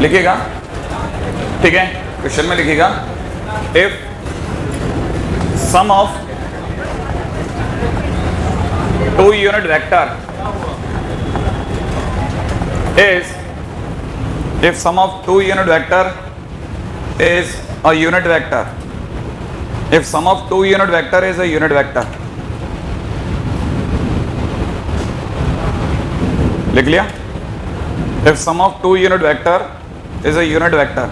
लिखिएगा, ठीक है, क्वेश्चन में लिखिएगा if sum of two unit vector is if sum of two unit vector is a unit vector, if sum of two unit vector is a unit vector, लिख लिया, if sum of two unit vector is a unit vector,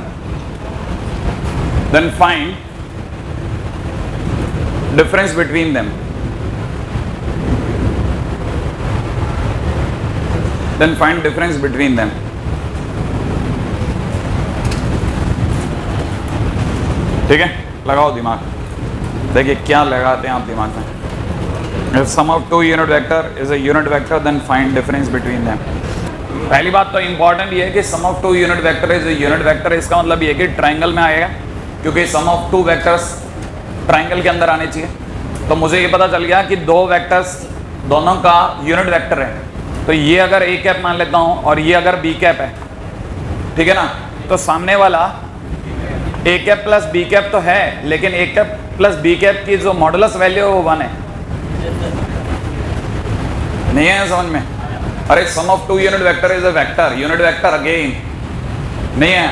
then find difference between them, then find difference between them. ठीक है, लगाओ दिमाग, देखिए क्या लगाते हैं आप दिमाग में। If sum of two unit vector is a unit vector, then find difference between them. पहली बात तो इंपॉर्टेंट ये है कि sum of two unit vector is a unit vector, इसका मतलब ये है कि ट्राइंगल में आएगा, क्योंकि sum of two vectors triangle के अंदर आने चाहिए। तो मुझे ये पता चल गया कि दो वेक्टर्स दोनों का यूनिट वेक्टर है, तो ये अगर ए कैप मान लेता हूँ और ये अगर बी कैप है, ठीक है ना, तो सामने वाला ए कैप प्लस बी कैप तो है, लेकिन ए कैप प्लस बी कैप की जो मॉडुलस वैल्यू है वो 1 है। नहीं है समझ में? अरे sum of two unit vector is a vector, unit vector again नहीं है,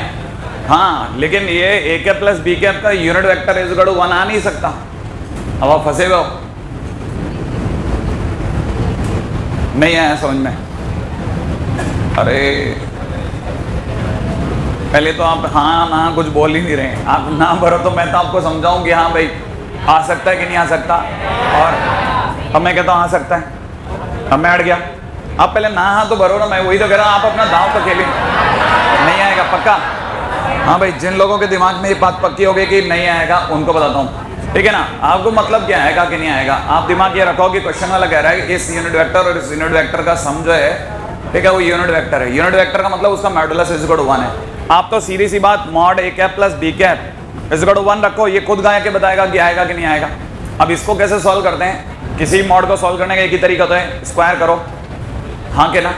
हाँ, लेकिन ये A cap plus B cap का unit vector is equal to 1 आ नहीं सकता। अब आप फंसे हुए हो, नहीं आया समझ में? अरे पहले तो आप हाँ ना कुछ बोल ही नहीं रहे, आप ना भरो तो मैं तो आपको समझाऊं कि हाँ भाई आ सकता है कि नहीं आ सकता, और अब मैं कहता हूँ आ सकता है, अब मैं अड़ गया। आप पहले ना हाँ तो भरो ना, मैं वही तो कह रहा हूँ, आप अपना दांव तो खेलिए। नहीं आएगा पक्का? हाँ भाई, जिन लोगों के दिमाग में ये बात पक्की हो गई कि नहीं आएगा उनको बताता हूँ, ठीक है ना। आपको मतलब क्या आएगा कि नहीं आएगा, आप दिमाग ये रखो कि क्वेश्चन वाला कह रहा है कि इस यूनिट वेक्टर और इस यूनिट वेक्टर का सम जो है, ठीक है, वो यूनिट वेक्टर है। यूनिट वेक्टर का मतलब उसका मॉडुलस इज इक्वल टू 1 है। आप तो सीधी सी बात mod A cap plus B cap is equal to 1 रखो, ये खुद गा के बताएगा कि आएगा कि नहीं आएगा। अब इसको कैसे सॉल्व करते हैं? किसी मॉड को सॉल्व करने का एक ही तरीका तो है, स्क्वायर करो, हाँ के ना।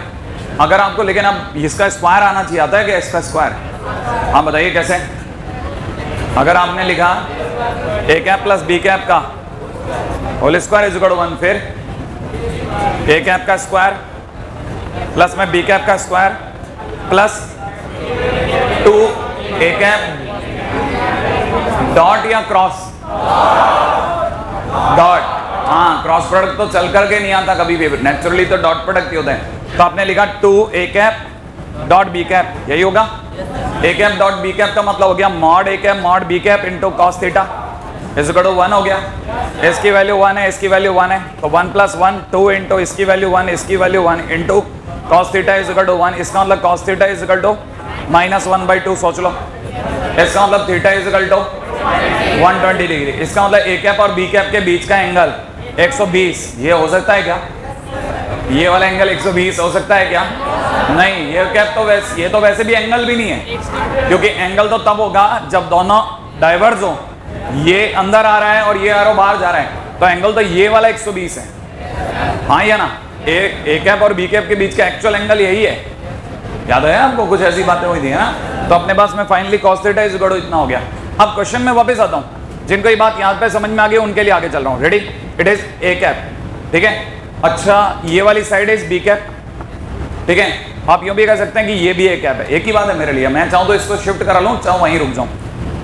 अगर आपको, लेकिन अब इसका स्क्वायर आना चाहिए, आता है क्या इसका स्क्वायर? हाँ बताइए कैसे? अगर आपने लिखा A cap plus B cap का whole square is equal to 1, फिर ए कैप का स्क्वायर प्लस में बी कैप का square plus 2 A cap dot या क्रॉस डॉट, हाँ क्रॉस प्रोडक्ट तो चल करके नहीं आता कभी भी, नेचुरली तो डॉट प्रोडक्ट ही होते हैं। तो आपने लिखा 2 A cap dot B cap, यही होगा। A cap dot B cap का मतलब हो गया mod A cap mod B cap into cos theta is equal to 1 हो गया। इसकी वैल्यू 1 है, इसकी वैल्यू 1 है, तो 1 + 1 2 इंटू इसकी वैल्यू 1, इसकी value 1 into cos theta is equal to 1। इसका मतलब cos theta is equal to -1/2, सोच लो। इसका मतलब theta is equal to 120 degree. इसका मतलब ए कैप और बी कैप के बीच का एंगल 120, ये हो सकता है क्या? ये वाला एंगल 120 हो सकता है क्या? नहीं, ये कैप तो वैसे, ये तो वैसे भी एंगल भी नहीं है, क्योंकि एंगल तो तब होगा जब दोनों डाइवर्ज हो, ये अंदर आ रहा है और ये एरो बाहर जा रहा है, तो एंगल तो ये वाला 120 है, हाँ या ना? ए कैप और बी कैप के बीच का एक्चुअल एंगल यही है। याद है आपको? कुछ ऐसी बातें हुई थी ना, तो अपने पास में finally cos theta is equal to इतना हो गया। अब क्वेश्चन में वापस आता हूँ, जिनको ये बात यहाँ पे समझ में आ गई उनके लिए आगे चल रहा हूँ। Ready? It is A cap, ठीक है। अच्छा, ये वाली साइड इज बी कैप, ठीक है। आप यूं भी कह सकते हैं कि ये भी ए कैप है, एक ही बात है मेरे लिए। मैं चाहूँ तो इसको शिफ्ट करा लूँ, चाहूँ वहीं रुक जाऊँ।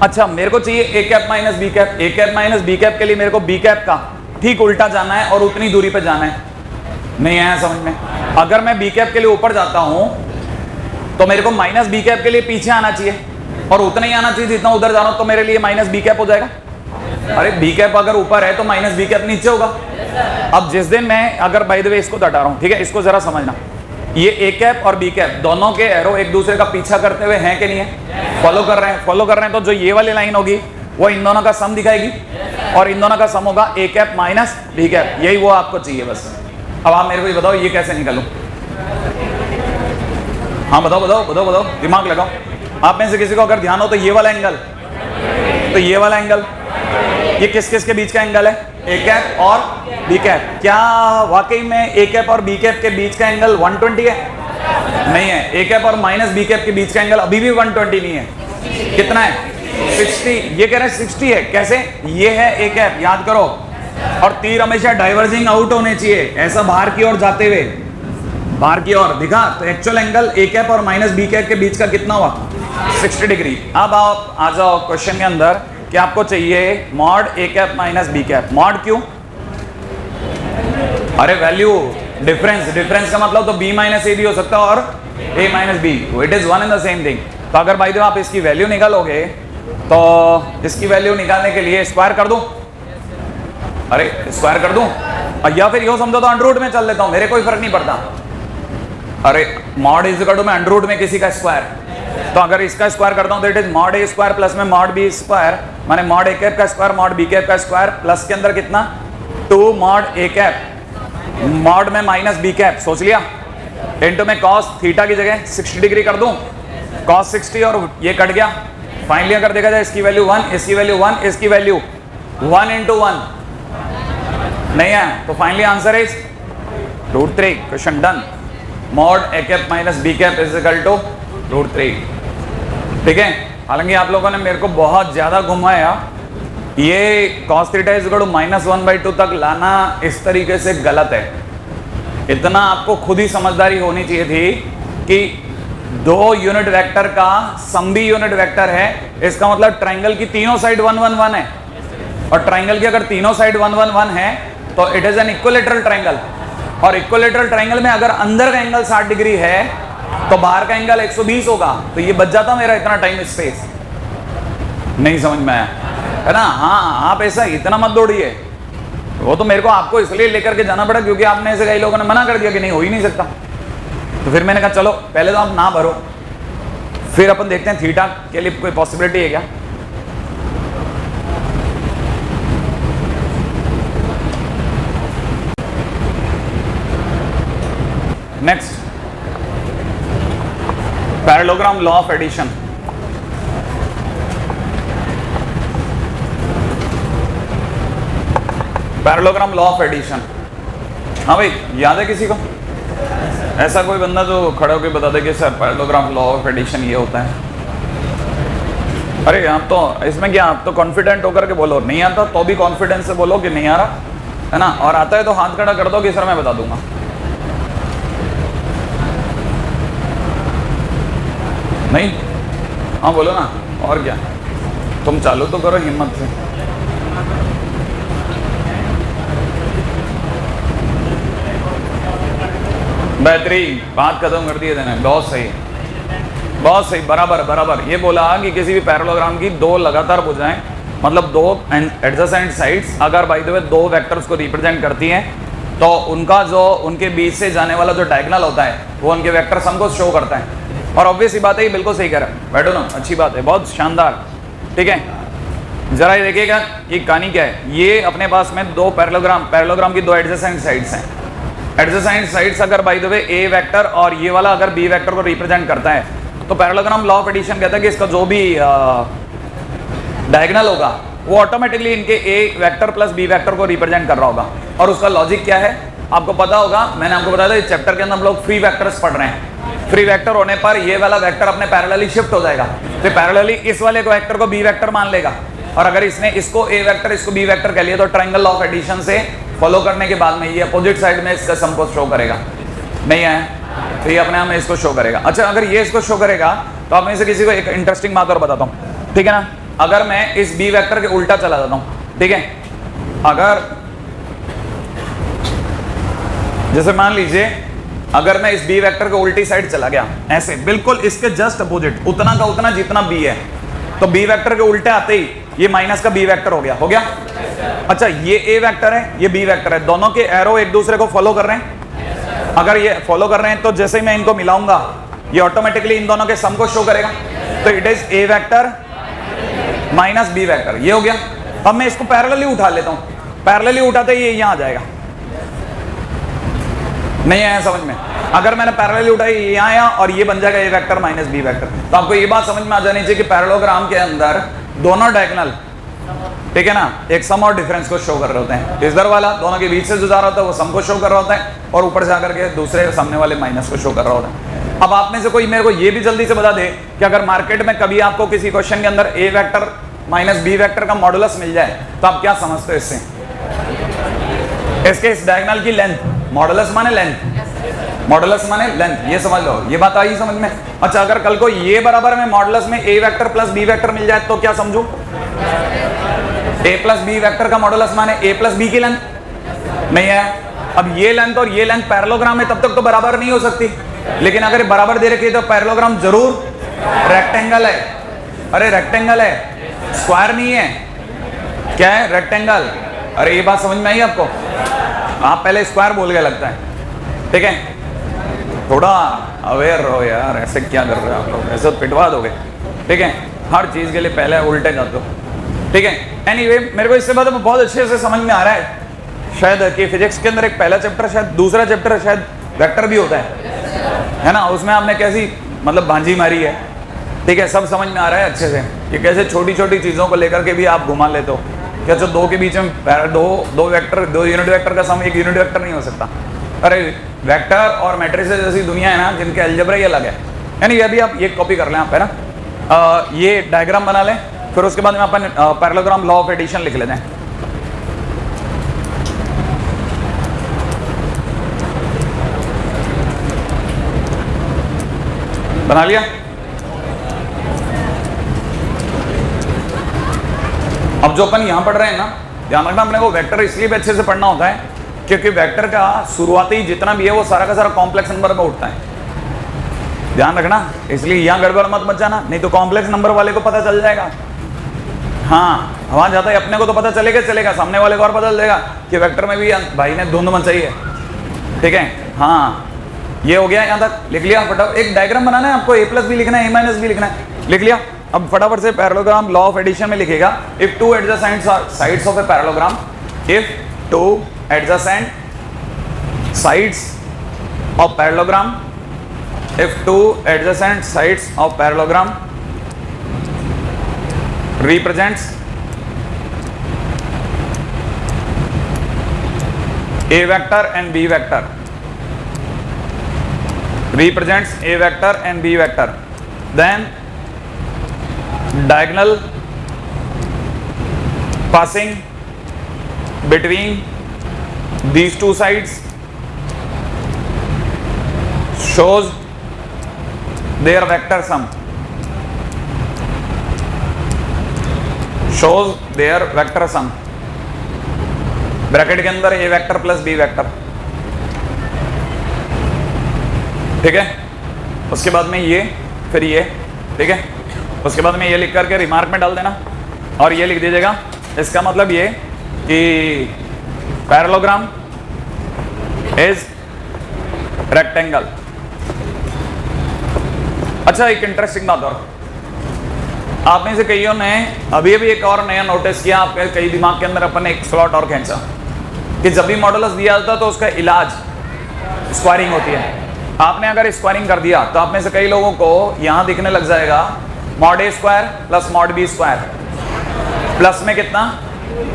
अच्छा, मेरे को चाहिए ए कैप माइनस बी कैप। ए कैप माइनस बी कैप के लिए मेरे को बी कैप का ठीक उल्टा जाना है और उतनी दूरी पे जाना है। नहीं आया समझ में? अगर मैं बी कैप के लिए ऊपर जाता हूं तो मेरे को माइनस बी कैप के लिए पीछे आना चाहिए और उतना ही आना चाहिए जितना उधर जा रहा हूं, तो मेरे लिए माइनस बी कैप हो जाएगा। अरे बी कैप अगर ऊपर है तो माइनस बी कैप नीचे होगा। अब जिस दिन मैं, अगर बाय द वे इसको हटा रहा हूं, ठीक है, इसको जरा समझना, ये ए कैप और बी कैप दोनों के एरो एक दूसरे का पीछा करते हुए हैं कि नहीं है? फॉलो कर रहे हैं, फॉलो कर रहे हैं। तो जो ये वाली लाइन होगी वो इन दोनों का सम दिखाएगी और इन दोनों का सम होगा A cap minus B cap. यही वो आपको चाहिए बस। अब आप मेरे को ये बताओ ये कैसे निकालूं? हाँ बताओ बताओ बताओ बताओ, दिमाग लगाओ। आप में से किसी को अगर ध्यान हो तो ये वाला एंगल, तो ये वाला एंगल, ये किस किस के बीच का एंगल है? ए कैप और बी कैप, क्या वाकई में ए कैप और बी कैप के बीच का एंगल 120 है? नहीं है। ए कैप और माइनस बी कैप के बीच का एंगल अभी भी 120 नहीं है। कितना है? 60। ये कह रहे हैं 60 है। कैसे? ये है ए कैप, याद करो, और तीर हमेशा डाइवर्जिंग आउट होने चाहिए, ऐसा बाहर की ओर जाते हुए, बाहर की ओर दिखा। तो एक्चुअल एंगल ए कैप और माइनस बी कैप के बीच का कितना हुआ? 60 डिग्री। अब आप आ जाओ क्वेश्चन के अंदर कि आपको चाहिए mod A cap minus B cap. Mod क्यों? अरे वैल्यू डिफरेंस, डिफरेंस का मतलब तो बी माइनस ए भी हो सकता है और A minus B, it is one in the same thing. तो अगर भाई आप इसकी वैल्यू निकालोगे तो इसकी वैल्यू निकालने के लिए स्क्वायर कर दूं? अरे स्क्वायर कर दूं, या फिर यो समझो तो अंडर रूट में चल लेता हूं, मेरे कोई फर्क नहीं पड़ता। अरे मॉड इज इक्वल टू में अंडर रूट में किसी का स्क्वायर, तो अगर इसका स्क्वायर करता हूं तो it is mod A square plus में मॉड बी स्क्वायर, माने मॉड ए कैप का स्क्वायर मॉड बी कैप का स्क्वायर प्लस के अंदर कितना 2 मॉड ए कैप मॉड में माइनस बी कैप, सोच लिया, इनटू में cos थीटा की जगह 60 डिग्री कर दूं, cos 60 और ये कट गया। फाइनली अगर देखा जाए इसकी वैल्यू 1, इसकी वैल्यू 1, इसकी वैल्यू 1 इंटू 1 नहीं है, तो finally answer is √3। Question done. Mod A cap minus B cap is equal to √3। ठीक है। हालांकि आप लोगों ने मेरे को बहुत ज्यादा घुमाया, ये cos theta is equal to -1/2 तक लाना इस तरीके से गलत है। इतना आपको खुद ही समझदारी होनी चाहिए थी कि 2 यूनिट वेक्टर का सम भी यूनिट वेक्टर है, इसका मतलब ट्राइंगल की तीनों साइड 1 1 1 है, और ट्राइंगल की अगर तीनों साइड 1 1 1 है तो it is N equilateral triangle, और इक्विलैटरल ट्राइंगल में अगर अंदर का एंगल 60 डिग्री है तो बाहर का एंगल 120 होगा, तो ये बच जाता मेरा इतना टाइम स्पेस। नहीं समझ में आया है ना? हाँ, आप ऐसा इतना मत दौड़िए, वो तो मेरे को आपको इसलिए लेकर के जाना पड़ा क्योंकि आपने ऐसे कई लोगों ने मना कर दिया कि नहीं हो ही नहीं सकता, तो फिर मैंने कहा चलो पहले तो आप ना भरो, फिर अपन देखते हैं थीटा के लिए कोई पॉसिबिलिटी है क्या। Next, parallelogram law of addition. Parallelogram law of addition, हाँ भाई याद है किसी को? ऐसा कोई बंदा जो खड़े होकर बता दे कि sir parallelogram law of addition ये होता है। अरे आप तो इसमें क्या, आप तो कॉन्फिडेंट होकर के बोलो, नहीं आता तो भी कॉन्फिडेंस से बोलो कि नहीं आ रहा है ना, और आता है तो हाथ खड़ा कर दो कि सर मैं बता दूंगा। नहीं, हाँ बोलो ना, और क्या, तुम चालू तो करो हिम्मत से। बेहतरीन, बात खत्म कर दिए देने, बहुत सही, बहुत सही, बराबर बराबर। ये बोला कि किसी भी पैरेललोग्राम की 2 लगातार भुजाएं, मतलब 2 एडजेसेंट साइड्स अगर बाय द वे 2 वेक्टर्स को रिप्रेजेंट करती हैं, तो उनका जो उनके बीच से जाने वाला जो डायगोनल होता है वो उनके वेक्टर सम को शो करता है। और ऑब्वियस ही बात है, ये बिल्कुल सही कह रहा है, बैठो ना, अच्छी बात है, बहुत शानदार। ठीक है, जरा ये देखिएगा ये कहानी क्या है। ये अपने पास में 2 पैरेललोग्राम की 2 एडजेसेंट साइड्स हैं। एडजेसेंट साइड्स अगर by the way A vector और ये वाला अगर बी वेक्टर को रिप्रेजेंट करता है, तो पैरेललोग्राम लॉ ऑफ एडिशन कहता है कि इसका जो भी डायगोनल होगा वो ऑटोमेटिकली इनके ए वेक्टर प्लस बी वेक्टर को रिप्रेजेंट कर रहा होगा। और उसका लॉजिक क्या है आपको पता होगा, मैंने आपको बताया था इस चैप्टर के अंदर हम लोग फ्री वेक्टर्स पढ़ रहे हैं। फ्री वेक्टर होने पर ये वाला वेक्टर अपने पैरेलली शिफ्ट हो जाएगा, तो पैरेलली इस वाले को वेक्टर को बी वेक्टर मान लेगा, और अगर इसने इसको ए वेक्टर इसको बी वेक्टर कह लिया तो ट्रायंगल लॉ ऑफ एडिशन से फॉलो करने के बाद में ये अपोजिट साइड में इसका सम को शो करेगा। नहीं है तो ये अपने आप में इसको शो करेगा। अच्छा, अगर ये इसको शो करेगा तो आप में से किसी को एक इंटरेस्टिंग बात और बताता हूँ, ठीक है ना। अगर मैं इस बी वेक्टर के उल्टा चला जाता हूँ, ठीक है, अगर जैसे मान लीजिए अगर मैं इस बी वेक्टर के उल्टी साइड चला गया, ऐसे बिल्कुल इसके जस्ट अपोजिट, उतना का उतना जितना बी है, तो बी वेक्टर के उल्टे आते ही ये माइनस का बी वेक्टर हो गया। अच्छा, ये ए वेक्टर है, ये बी वेक्टर है, दोनों के एरो एक दूसरे को फॉलो कर रहे हैं। अगर ये फॉलो कर रहे हैं तो जैसे ही मैं इनको मिलाऊंगा ये ऑटोमेटिकली इन दोनों के सम को शो करेगा, तो it is A vector minus B vector, ये हो गया। अब मैं इसको पैरेलली उठा लेता हूं, पैरेलली उठाते ही ये यहां आ जाएगा। नहीं आया समझ में? अगर मैंने पैरेलली उठाई ये यहां आया और ये बन जाएगा ए वेक्टर माइनस बी वेक्टर। तो आपको ये बात समझ में आ जानी चाहिए कि पैरेललोग्राम के अंदर दोनों डायगोनल ठीक है ना, एक सम और डिफरेंस को शो कर रहे होते हैं। इधर वाला दोनों के बीच से जो जा रहा होता है वो सम को शो कर रहा होता है, और ऊपर जाकर के दूसरे सामने वाले माइनस को शो कर रहा होता है। अब आप में से कोई मेरे को ये भी जल्दी से बता दे कि अगर मार्केट में कभी आपको किसी क्वेश्चन के अंदर ए वेक्टर माइनस बी वेक्टर का मॉडुलस मिल जाए तो आप क्या समझते हो इससे? इसके इस डायगोनल की लेंथ, मॉडुलस माने लेंथ, मॉडुलस माने लेंथ, ये समझ लो, ये बात आई समझ में? अच्छा, अगर कल को ये बराबर में मॉडुलस में A vector plus B vector मिल जाए तो क्या समझू? ए प्लस बी वेक्टर का मॉडुलस माने ए प्लस बी की लेंथ नहीं है। अब ये लेंथ और ये लेंथ पैरेललोग्राम है, तब तक तो बराबर नहीं हो सकती, लेकिन अगर बराबर दे रखी है तो पैरेललोग्राम जरूर रेक्टेंगल है। अरे रेक्टेंगल है, स्क्वायर नहीं है। क्या है? रेक्टेंगल। अरे ये बात समझ में आई आपको? आप पहले स्क्वायर बोल गए लगता है, ठीक है? थोड़ा अवेयर रहो यार, ऐसे क्या कर रहे हो आप लोग, ऐसे पिटवा दोगे, ठीक है? हर चीज के लिए पहले उल्टे जाते हो, ठीक है? एनीवे, मेरे को इससे बाद बहुत अच्छे से समझ में आ रहा है शायद कि फिजिक्स के अंदर एक पहला चैप्टर, शायद दूसरा चैप्टर शायद वेक्टर भी होता है ना? उसमें आपने कैसी मतलब भांजी मारी है, ठीक है? सब समझ में आ रहा है अच्छे से कि कैसे छोटी छोटी चीज़ों को लेकर के भी आप घुमा लेते हो। क्या जो दो के बीच में दो वेक्टर, दो यूनिट वेक्टर का सम एक यूनिट वेक्टर नहीं हो सकता? अरे वेक्टर और मैट्रिसेस जैसी दुनिया है ना जिनके अलजेब्रा ही अलग है। यानी ये भी आप ये कॉपी कर लें आप, है ना? ये डायग्राम बना लें, फिर उसके बाद में अपन पैरेललोग्राम लॉ ऑफ एडिशन लिख लेते हैं। बना लिया? अब जो अपन यहां पढ़ रहे हैं ना, ध्यान रखना, अपने को वेक्टर इसलिए भी अच्छे से पढ़ना होता है क्योंकि वेक्टर का शुरुआती जितना भी है वो सारा का सारा कॉम्प्लेक्स नंबर में उठता है। ध्यान रखना, इसलिए यहां गड़बड़ मत जाना, नहीं तो कॉम्प्लेक्स नंबर वाले को पता चल जाएगा। हाँ, वहां जाता है अपने को तो पता चलेगा, सामने वाले को और पता चलेगा कि वेक्टर में भी भाई ने धुंध मचाई है, ठीक है? हाँ, ये हो गया, यहां तक लिख लिया। फटाफट एक डायग्राम बनाना है आपको, ए प्लस बी लिखना है, ए माइनस बी लिखना है, लिख लिया। अब फटाफट से पैरेललोग्राम लॉ ऑफ एडिशन में लिखेगा, if two adjacent sides of a parallelogram, if two adjacent sides of parallelogram, if two adjacent sides of parallelogram represents a vector and b vector, represents a vector and b vector, then diagonal passing between these two sides shows their vector sum, shows their vector sum, bracket के अंदर ए vector plus B vector, ठीक है? उसके बाद में ये, फिर ये, ठीक है? उसके बाद में ये लिख करके रिमार्क में डाल देना और ये लिख दीजिएगा, इसका मतलब ये कि पैरेललोग्राम इज रेक्टेंगल। अच्छा, एक इंटरेस्टिंग बात और, आप में से कईयों ने अभी एक और नया नोटिस किया, आपके कई दिमाग के अंदर अपन एक स्लॉट और खींचा कि जब भी मॉडुलस दिया जाता है तो उसका इलाज स्क्वायरिंग होती है। आपने अगर स्क्वायरिंग कर दिया तो आप में से कई लोगों को यहां दिखने लग जाएगा mod A square plus mod B square, plus में कितना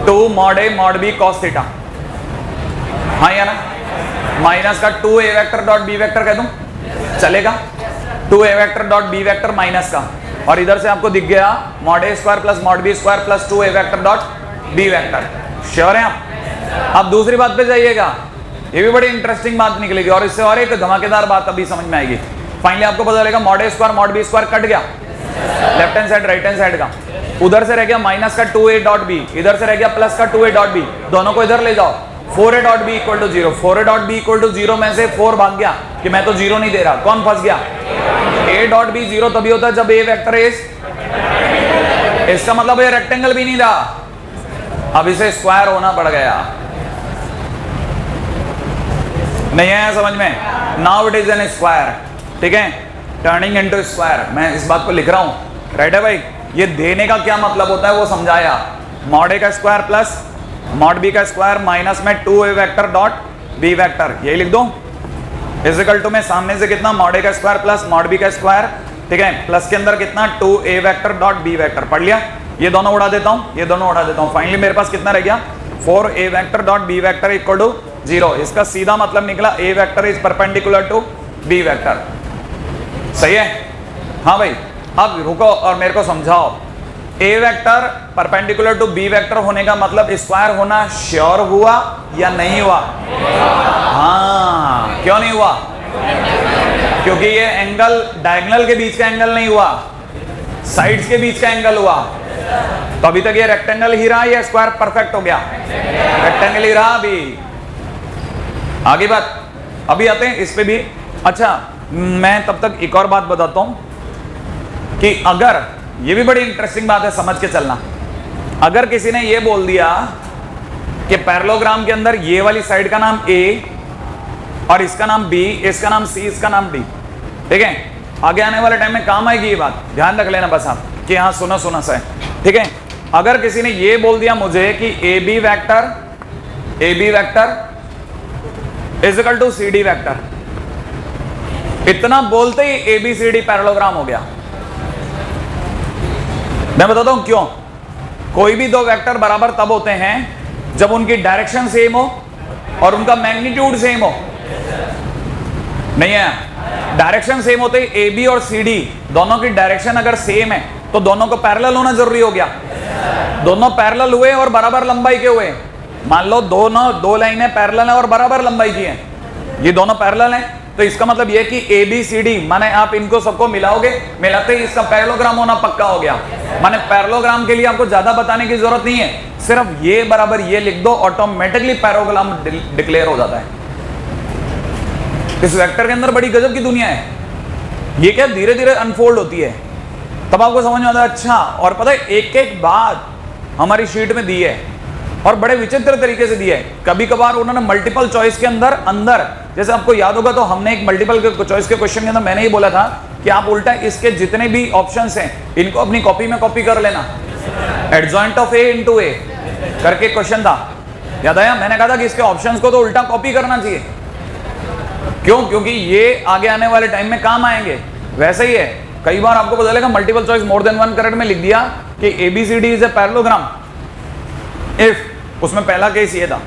2 mod A mod B cos theta, हाँ या ना? माइनस का 2 A vector dot B vector कह दूं, चलेगा? 2 A vector dot B vector minus का, और इधर से आपको दिख गया mod A square plus mod B square plus 2 A vector dot B vector. Sure हैं आप? अब दूसरी बात पे जाइएगा, ये भी बड़ी इंटरेस्टिंग बात निकलेगी और इससे और एक धमाकेदार बात अभी समझ में आएगी। फाइनली आपको पता चलेगा mod A square mod B square cut गया, left hand side right hand side का, उधर से रह गया माइनस का 2a डॉट बी, इधर से रह गया प्लस का 2a डॉट बी, दोनों को इधर ले जाओ, 4a dot B equal to 0, 4a dot B equal to 0 में से 4 भाग गया कि मैं तो 0 नहीं दे रहा, कौन फंस गया? a डॉट बी 0 तभी होता है जब a वेक्टर इज, इसका मतलब ये रेक्टेंगल भी नहीं रहा, अब इसे स्क्वायर होना पड़ गया। नहीं आया समझ में? Now it is N square, ठीक है? टर्निंग इनटू स्क्वायर, मैं इस बात को लिख रहा हूं, राइट है भाई? ये देने का क्या मतलब होता है वो समझाया, मॉड ए का स्क्वायर प्लस मॉड बी का स्क्वायर माइनस में 2a vector dot B vector, यही लिख दो, इज इक्वल टू में सामने से कितना मॉड ए का स्क्वायर प्लस मॉड बी का स्क्वायर, ठीक है? प्लस के अंदर कितना 2a vector dot B vector, पढ़ लिया? ये दोनों उड़ा देता हूं, ये दोनों उड़ा देता हूं, फाइनली मेरे पास कितना रह गया 4a vector dot b vector equal to 0। इसका सीधा मतलब निकला a vector is perpendicular to b vector. सही है? हाँ भाई, अब रुको और मेरे को समझाओ, a vector perpendicular to b vector होने का मतलब स्क्वायर होना श्योर हुआ या नहीं हुआ? हाँ, क्यों नहीं हुआ? क्योंकि ये एंगल डायगोनल के बीच का एंगल नहीं हुआ, साइड्स के बीच का एंगल हुआ। तो अभी तक ये रेक्टेंगल ही रहा या स्क्वायर परफेक्ट हो गया? रेक्टेंगल ही रहा। अभी आगे बात, अभी आते हैं इस पे भी। अच्छा, मैं तब तक एक और बात बताता हूं कि अगर, ये भी बड़ी इंटरेस्टिंग बात है, समझ के चलना, अगर किसी ने ये बोल दिया कि पैरेललोग्राम के अंदर ये वाली साइड का नाम A और इसका नाम B, इसका नाम C, इसका नाम D, ठीक है, आगे आने वाले टाइम में काम आएगी ये बात, ध्यान रख लेना बस आप कि हाँ सुना सुना सा है, ठीक है। अगर किसी ने ये बोल दिया मुझे कि AB vector is equal to CD vector, इतना बोलते ही ABCD पैरेललोग्राम हो गया। मैं बताता हूं क्यों। कोई भी दो वेक्टर बराबर तब होते हैं जब उनकी डायरेक्शन सेम हो और उनका मैग्नीट्यूड सेम हो। नहीं है, डायरेक्शन सेम होते ही AB और CD दोनों की डायरेक्शन अगर सेम है तो दोनों को पैरेलल होना जरूरी हो गया। दोनों पैरेलल हुए और बराबर लंबाई के हुए। मान लो दो लाइनें पैरेलल हैं और बराबर लंबाई की हैं, ये दोनों पैरेलल हैं, तो इसका मतलब ये कि ABCD माने आप इनको सबको मिलाओगे, मिलाते ही इसका पैरेललोग्राम होना पक्का हो गया। माने पैरेललोग्राम के लिए आपको ज्यादा बताने की जरूरत नहीं है, सिर्फ ये बराबर ये लिख दो, ऑटोमेटिकली पैरेललोग्राम डिक्लेयर हो जाता है। इस वेक्टर के अंदर बड़ी गजब की दुनिया है, ये क्या धीरे धीरे अनफोल्ड होती है, तब आपको समझ में आता है। अच्छा, और पता है एक एक बात हमारी शीट में दी है और बड़े विचित्र तरीके से दिया है। कभी कभार उन्होंने मल्टीपल चॉइस के अंदर जैसे आपको याद होगा तो हमने एक मल्टीपल चॉइस के क्वेश्चन के अंदर मैंने ही बोला था कि आप उल्टा इसके जितने भी ऑप्शंस हैं इनको अपनी कॉपी में कॉपी कर लेना। Adjoint of A into A करके क्वेश्चन था, याद आया? मैंने कहा था कि इसके ऑप्शंस को तो उल्टा कॉपी करना चाहिए। क्यों? क्योंकि ये आगे आने वाले टाइम में काम आएंगे। वैसे ही है, कई बार आपको पता चलेगा multiple choice more than one correct में लिख दिया कि ABCD is a parallelogram if, उसमें पहला केस ये था।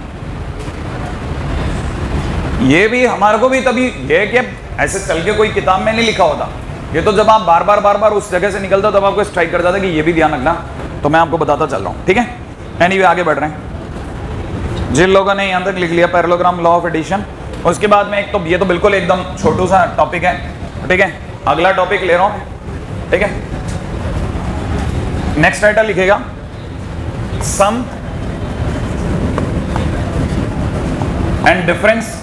ये भी हमारे को भी तभी ये कि ऐसे चल के कोई किताब में नहीं लिखा होता, ये तो जब आप बार बार उस जगह से निकलते हो तब आपको स्ट्राइक कर जाता है कि ये भी ध्यान रखना, तो मैं आपको बताता चल रहा हूं, ठीक है। एनीवे आगे बढ़ रहे हैं। जिन लोगों ने यहां तक लिख लिया पैरेललोग्राम लॉ ऑफ एडिशन, उसके बाद में एक तो ये तो बिल्कुल एकदम छोटू सा टॉपिक है, ठीक है, अगला टॉपिक ले रहा हूं, ठीक है। नेक्स्ट राइटर लिखेगा sum and difference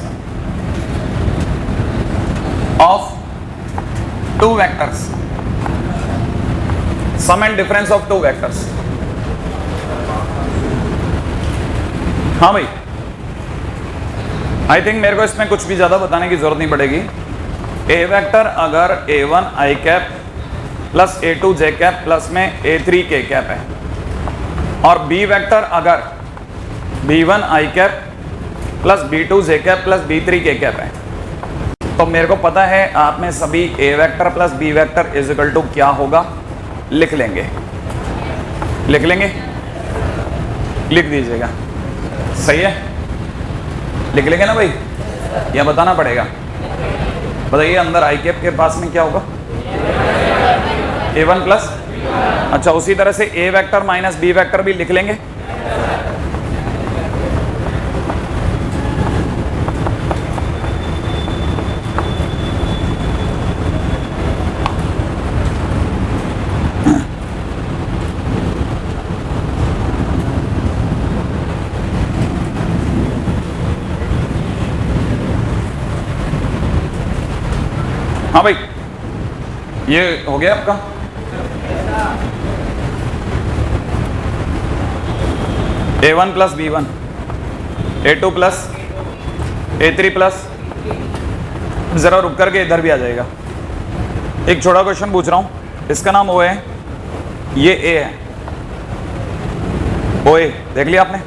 of two vectors, sum and difference of two vectors. हाँ भाई, आई थिंक मेरे को इसमें कुछ भी ज्यादा बताने की जरूरत नहीं पड़ेगी। A वेक्टर अगर A1 i cap plus A2 j cap plus में A3 k कैप है और B वेक्टर अगर B1 i cap plus B2 j cap plus B3 k cap है, तो मेरे को पता है आप में सभी A vector plus B vector is equal to क्या होगा, लिख लेंगे, लिख लेंगे, लिख दीजिएगा। सही है, लिख लेंगे ना भाई, या बताना पड़ेगा? बताइए अंदर आई कैप के पास में क्या होगा? A1 प्लस, अच्छा उसी तरह से A vector minus B vector भी लिख लेंगे। हाँ भाई, ये हो गया आपका? A1 plus B1, A2 plus A3 plus, जरा रुक करके इधर भी आ जाएगा। एक छोटा क्वेश्चन पूछ रहा हूं, इसका नाम O है, ये A है, OA देख लिया आपने?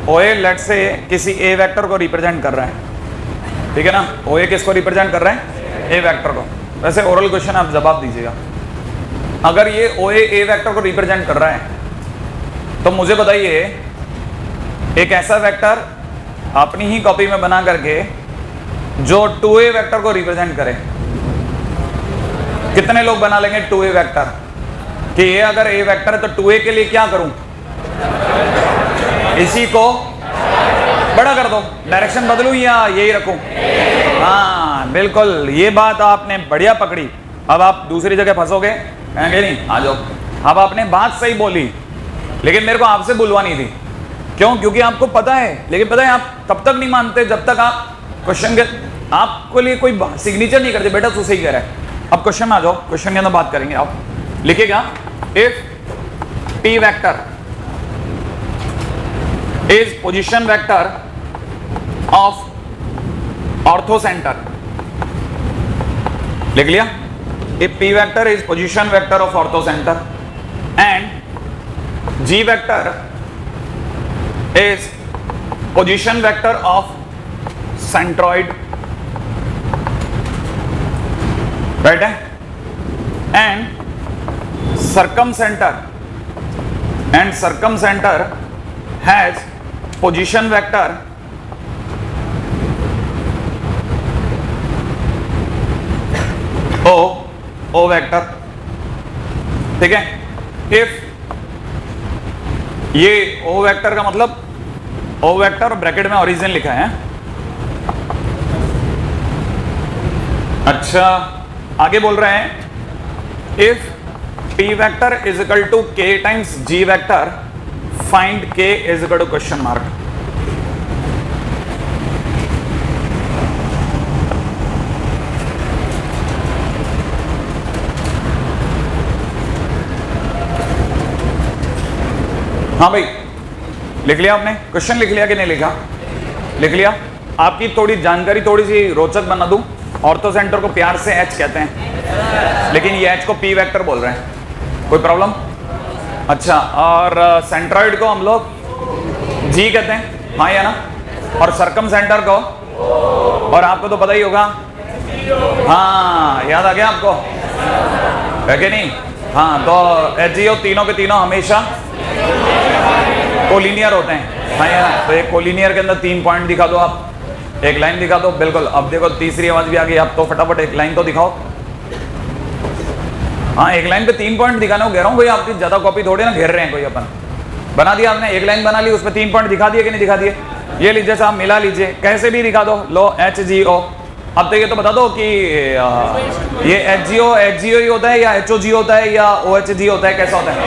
OA लेट से किसी A वेक्टर को रिप्रेजेंट कर रहा है, ठीक है ना? OA किसको रिप्रेजेंट कर रहे हैं? A वेक्टर को। वैसे ओरल क्वेश्चन आप जवाब दीजिएगा, अगर ये OA A वेक्टर को रिप्रेजेंट कर रहा है तो मुझे बताइए एक ऐसा वेक्टर अपनी ही कॉपी में बना करके जो 2A वेक्टर को रिप्रेजेंट करे। कितने लोग बना लेंगे 2A वेक्टर कि ये अगर A वेक्टर है तो 2A के लिए क्या करूं, इसी को बड़ा कर दो, डायरेक्शन बदलूं या यही रखूं? हाँ बिल्कुल, ये बात आपने बढ़िया पकड़ी। अब आप दूसरी जगह फंसोगे, कहेंगे नहीं आ जाओ। अब आपने बात सही बोली लेकिन मेरे को आपसे बुलवानी थी। क्यों? क्योंकि आपको पता है, लेकिन पता है आप तब तक नहीं मानते जब तक आप क्वेश्चन के आपको लिए कोई सिग्नेचर नहीं करते। बेटा तू सही कह रहा है। अब क्वेश्चन में आ जाओ, क्वेश्चन के अंदर बात करेंगे। आप लिखिएगा if P vector is position vector of orthocentre. लिख लिया? If P vector is position vector of orthocentre and G vector is position vector of centroid, right है, and circumcenter has position vector O vector. ठीक है, if ये O vector का मतलब O vector bracket में origin लिखा है। अच्छा आगे बोल रहे हैं if P vector is equal to K times G vector find K is equal to question mark. हाँ भाई लिख लिया आपने? क्वेश्चन लिख लिया कि नहीं लिखा? लिख लिया। आपकी थोड़ी जानकारी थोड़ी सी रोचक बना दूं। ऑर्थो सेंटर को प्यार से H कहते हैं लेकिन ये H को P वेक्टर बोल रहे हैं। कोई प्रॉब्लम? अच्छा, और सेंट्रॉइड को हम लोग G कहते हैं, हाँ या ना? और सर्कम सेंटर को, और आपको तो पता ही होगा, हाँ याद आ गया आपको है कि नहीं? हाँ तो HGO तीनों के तीनों हमेशा कोलिनियर होते हैं, हाँ या ना? तो एक कोलिनियर के अंदर 3 पॉइंट दिखा दो आप, एक लाइन दिखा दो। बिल्कुल, अब देखो तीसरी आवाज भी आ गई। आप तो फटाफट एक लाइन तो दिखाओ। हाँ एक लाइन पे 3 पॉइंट दिखाना हो, कह रहा हूँ कोई आपकी ज्यादा कॉपी थोड़ी ना घेर रहे हैं कोई। अपन बना दिया आपने, एक लाइन बना ली, उसमें 3 पॉइंट दिखा दिए कि नहीं दिखा दिए? ये लीजिए साहब, मिला लीजिए, कैसे भी दिखा दो। लो HGO। अब तो ये तो बता दो कि ये HGO ही होता है या HOG होता है या OHG होता है, कैसा होता है?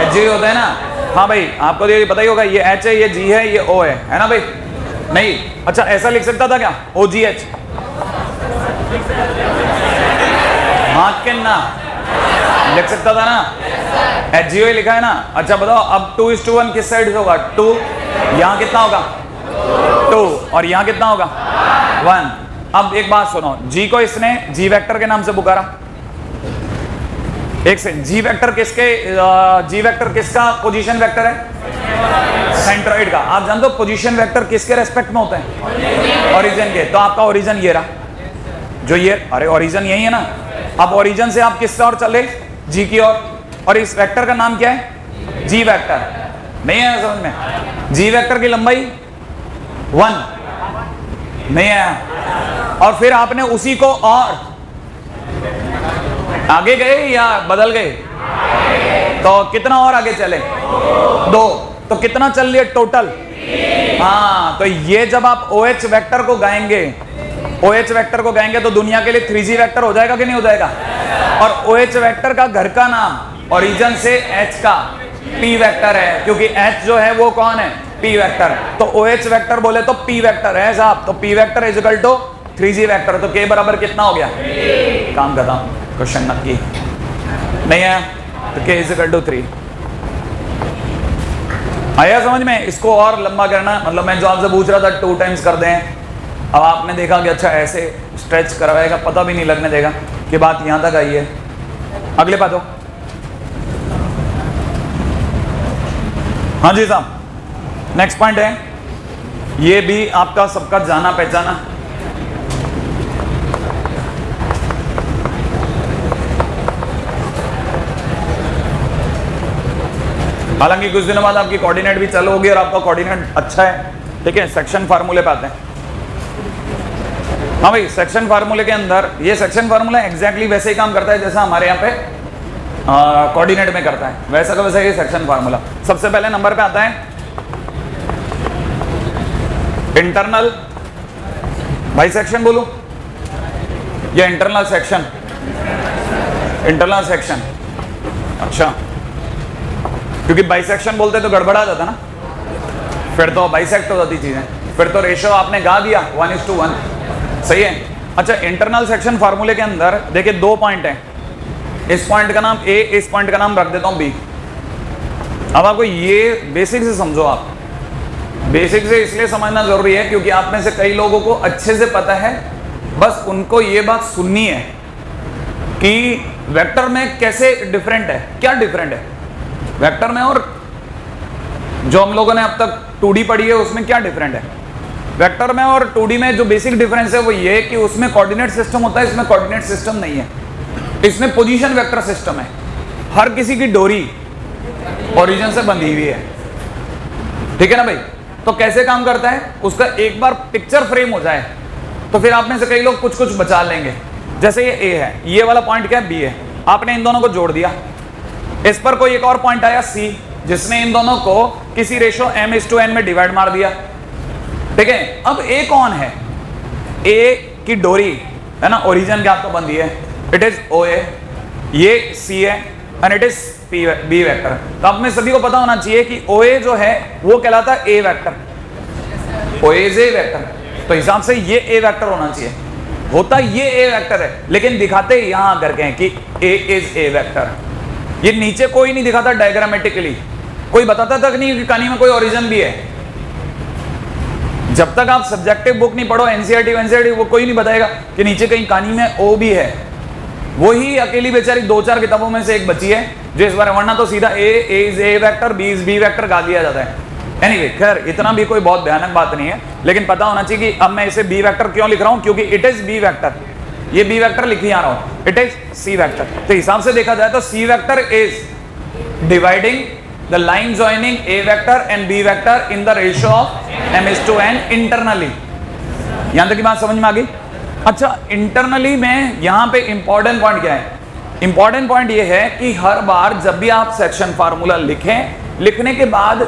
HGO होता है ना? हाँ भाई आपको तो ये पता ही होगा, ये H है, ये G है, ये O है ना भाई? नहीं, अच्छा ऐसा लिख सकता था क्या? OGH? हाँ कि ना लिख सकता था ना? HGO ही लिखा है ना? अच्छा बताओ अब 2:1 किस साइड से होगा? 2, यहाँ कितना होगा? 2, और यहाँ कितना होगा? 1। अब एक बात सुनो, G को इसने G वेक्टर के नाम से पुकारा। एक से G वेक्टर किसका पोजीशन वेक्टर है? सेंट्रॉइड का। आप जानते हो पोजीशन वेक्टर किसके रेस्पेक्ट में होते हैं? ओरिजिन के। तो आपका ओरिजिन ये रहा, जो ये, अरे ओरिजिन यही है ना? अब ओरिजिन से आप किस ओर चले? G की ओर। और इस वेक्टर का नाम क्या है? G vector. नहीं है समझ में? G वेक्टर की लंबाई 1 नहीं है। और फिर आपने उसी को और आगे गए या बदल गए? तो कितना और आगे चले? 2। तो कितना चल लिए टोटल? हाँ, तो ये जब आप OH वेक्टर को गाएंगे तो दुनिया के लिए 3G वेक्टर हो जाएगा कि नहीं हो जाएगा? और OH वेक्टर का घर का नाम ओरिजिन से H का P वेक्टर है, क्योंकि H जो है वो कौन है? P vector. तो OH वेक्टर बोले तो P वेक्टर है साहब। तो P vector is equal to 3G vector. तो K बराबर कितना हो गया? काम खत्म। क्वेश्चन नक्की नहीं है तो K इज इक्वल टू 3। आया समझ में? इसको और लंबा करना, मतलब मैं जो आपसे पूछ रहा था 2 टाइम्स कर दें, अब आपने देखा कि अच्छा ऐसे स्ट्रेच करवाएगा, पता भी नहीं लगने देगा कि बात यहां तक आई है। अगले बात हो। हाँ जी साहब, नेक्स्ट पॉइंट है, ये भी आपका सबका जाना पहचाना। हालांकि कुछ दिनों बाद आपकी कोऑर्डिनेट भी चालू होगी और आपका कोऑर्डिनेट अच्छा है, ठीक है। सेक्शन फार्मूले पे आते हैं। हाँ भाई, सेक्शन फार्मूले के अंदर ये सेक्शन फार्मूला एग्जैक्टली वैसे ही काम करता है जैसा हमारे यहाँ पे कोऑर्डिनेट में करता है, वैसा का वैसा ये सेक्शन फार्मूला। सबसे पहले नंबर पे आता है इंटरनल बाइसेक्शन, बोलूं या इंटरनल सेक्शन? इंटरनल सेक्शन, अच्छा, क्योंकि बाइसेक्शन बोलते तो गड़बड़ा जाता ना, फिर तो बाइसेक्ट हो जाती चीजें, फिर तो रेशो आपने गा दिया 1:1, सही है। अच्छा, इंटरनल सेक्शन फार्मूले के अंदर देखिए 2 पॉइंट हैं, इस पॉइंट का नाम ए, इस पॉइंट का नाम रख देता हूं बी। अब आपको ये बेसिक से समझो, आप बेसिक से इसलिए समझना जरूरी है क्योंकि आप में से कई लोगों को अच्छे से पता है, बस उनको ये बात सुननी है कि वेक्टर में कैसे डिफरेंट है, क्या डिफरेंट है वेक्टर में, और जो हम लोगों ने अब तक 2D पढ़ी है उसमें क्या डिफरेंट है। वेक्टर में और 2D में जो बेसिक डिफरेंस है वो ये है कि उसमें कोऑर्डिनेट सिस्टम होता है, इसमें कोऑर्डिनेट सिस्टम नहीं है। इसमें पोजीशन वेक्टर सिस्टम है, हर किसी की डोरी ओरिजिन से बंधी हुई है, ठीक है ना भाई। तो कैसे काम करता है, उसका एक बार पिक्चर फ्रेम हो जाए तो फिर आप में से कई लोग कुछ कुछ बचा लेंगे। जैसे ये ए है, ये वाला पॉइंट क्या है, बी है, आपने इन दोनों को जोड़ दिया, इस पर कोई एक और पॉइंट आया सी, जिसने इन दोनों को किसी रेशो m:n में डिवाइड मार दिया, ठीक है। अब ए कौन है, ए की डोरी है ना, ओरिजिन क्या तो बंदी है, इट इज ओ ए, ये सी है and it is B vector. तो अब में सभी को पता होना चाहिए कि ओ ए जो है वो कहलाता है A vector, O A is A vector, तो हिसाब से ये ए वेक्टर होना चाहिए, होता ये ए वेक्टर है, लेकिन दिखाते यहां करके हैं कि ए इज ए वेक्टर। ये नीचे कोई नहीं दिखाता डायग्रामेटिकली, कोई बताता तक नहीं कि कहानी में कोई ओरिजिन भी है। जब तक आप सब्जेक्टिव बुक नहीं पढ़ो, एनसीईआरटी वो कोई नहीं बताएगा कि नीचे कहीं कहानी में ओ भी है। वही अकेली बेचारी 2-4 किताबों में से एक बची है जो इस बार, वरना तो सीधा A is A vector, B is B vector गा दिया जाता है। एनीवे, खैर इतना भी कोई बहुत भयानक बात नहीं है, लेकिन पता होना चाहिए कि अब मैं इसे बी वेक्टर क्यों लिख रहा हूं, क्योंकि इट इज बी वेक्टर, ये बी वेक्टर लिख ही आ रहा हूं, इट इज सी वेक्टर। तो हिसाब से देखा जाए तो C vector is dividing the line joining A vector and B vector in the ratio of m:n internally. यहां तक की बात समझ में आ गई। अच्छा, इंटरनली में यहां पे इंपॉर्टेंट पॉइंट क्या है, इंपॉर्टेंट पॉइंट ये है कि हर बार जब भी आप सेक्शन फार्मूला लिखें, लिखने के बाद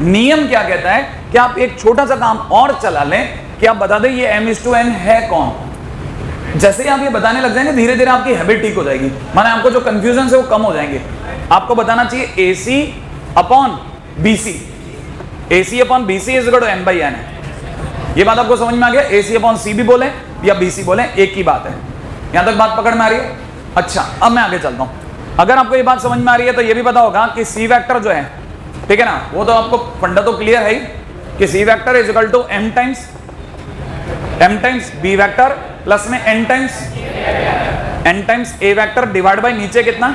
नियम क्या कहता है कि आप एक छोटा सा काम और चला लें कि आप बता दें ये m:n है कौन। जैसे ही आप ये बताने लग जाएंगे, धीरे धीरे आपकी हैबिट ठीक हो जाएगी, माने आपको जो कंफ्यूजन है वो कम हो जाएंगे। आपको बताना चाहिए AC upon BC, AC upon BC is equal to n/n है। ये बात आपको समझ में आ गया, AC अपॉन C भी बोले या BC बोले एक ही बात है। यहां तक बात पकड़ में आ रही है। अच्छा, अब मैं आगे चलता हूं। अगर आपको ये बात समझ में आ रही है तो ये भी पता होगा कि C वेक्टर जो है, ठीक है ना, वो तो आपको फंडा तो क्लियर है ही कि C vector is equal to m times B vector plus में n times A vector divide by नीचे कितना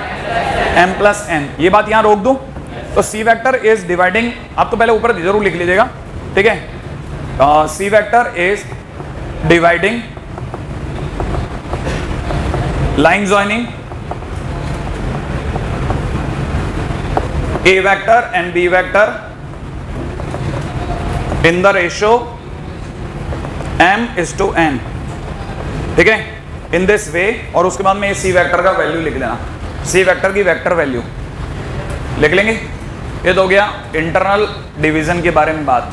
m+n। ये बात यहां रोक दूं तो C वेक्टर इज डिवाइडिंग, आप तो पहले ऊपर जरूर लिख लीजिएगा, ठीक है। C vector is dividing line joining A vector and B vector in the ratio m:n, ठीक है, इन दिस वे। और उसके बाद में C वेक्टर का वैल्यू लिख लेना, C वेक्टर की वेक्टर वैल्यू लिख लेंगे। ये तो हो गया इंटरनल डिवीजन के बारे में बात,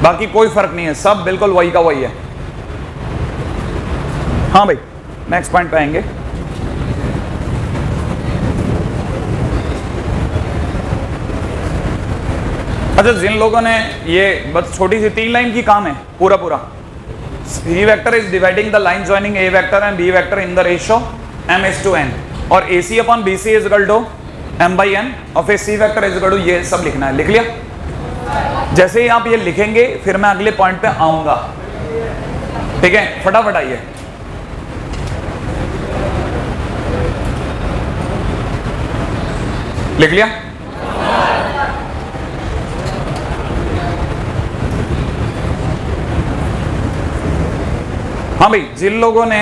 बाकी कोई फर्क नहीं है, सब बिल्कुल वही का वही है। हाँ भाई, नेक्स्ट पॉइंट पे आएंगे। अच्छा, जिन लोगों ने ये बस छोटी सी 3 लाइन की काम है पूरा C vector is dividing the line joining A vector and B vector in the ratio m:n, और AC upon BC is equal to m/n, और फिर C vector is equal to, ये सब लिखना है। लिख लिया। जैसे ही आप ये लिखेंगे फिर मैं अगले पॉइंट पे आऊंगा, ठीक है, फटाफट आइए। लिख लिया। हाँ भाई, जिन लोगों ने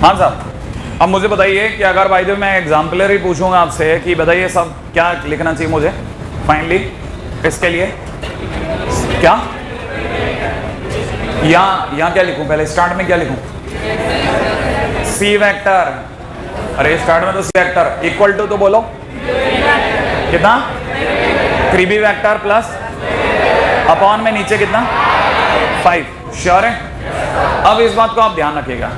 हाँ साहब, अब मुझे बताइए कि अगर भाई जो मैं एग्जाम्पलर ही पूछूंगा आपसे कि बताइए सब क्या लिखना चाहिए मुझे फाइनली इसके लिए, क्या यहाँ क्या लिखूं, पहले स्टार्ट में क्या लिखूं, सी वेक्टर। अरे स्टार्ट में तो सी वेक्टर इक्वल टू तो बोलो कितना 3b वेक्टर प्लस अपॉन में नीचे कितना 5। श्योर है? अब इस बात को आप ध्यान रखिएगा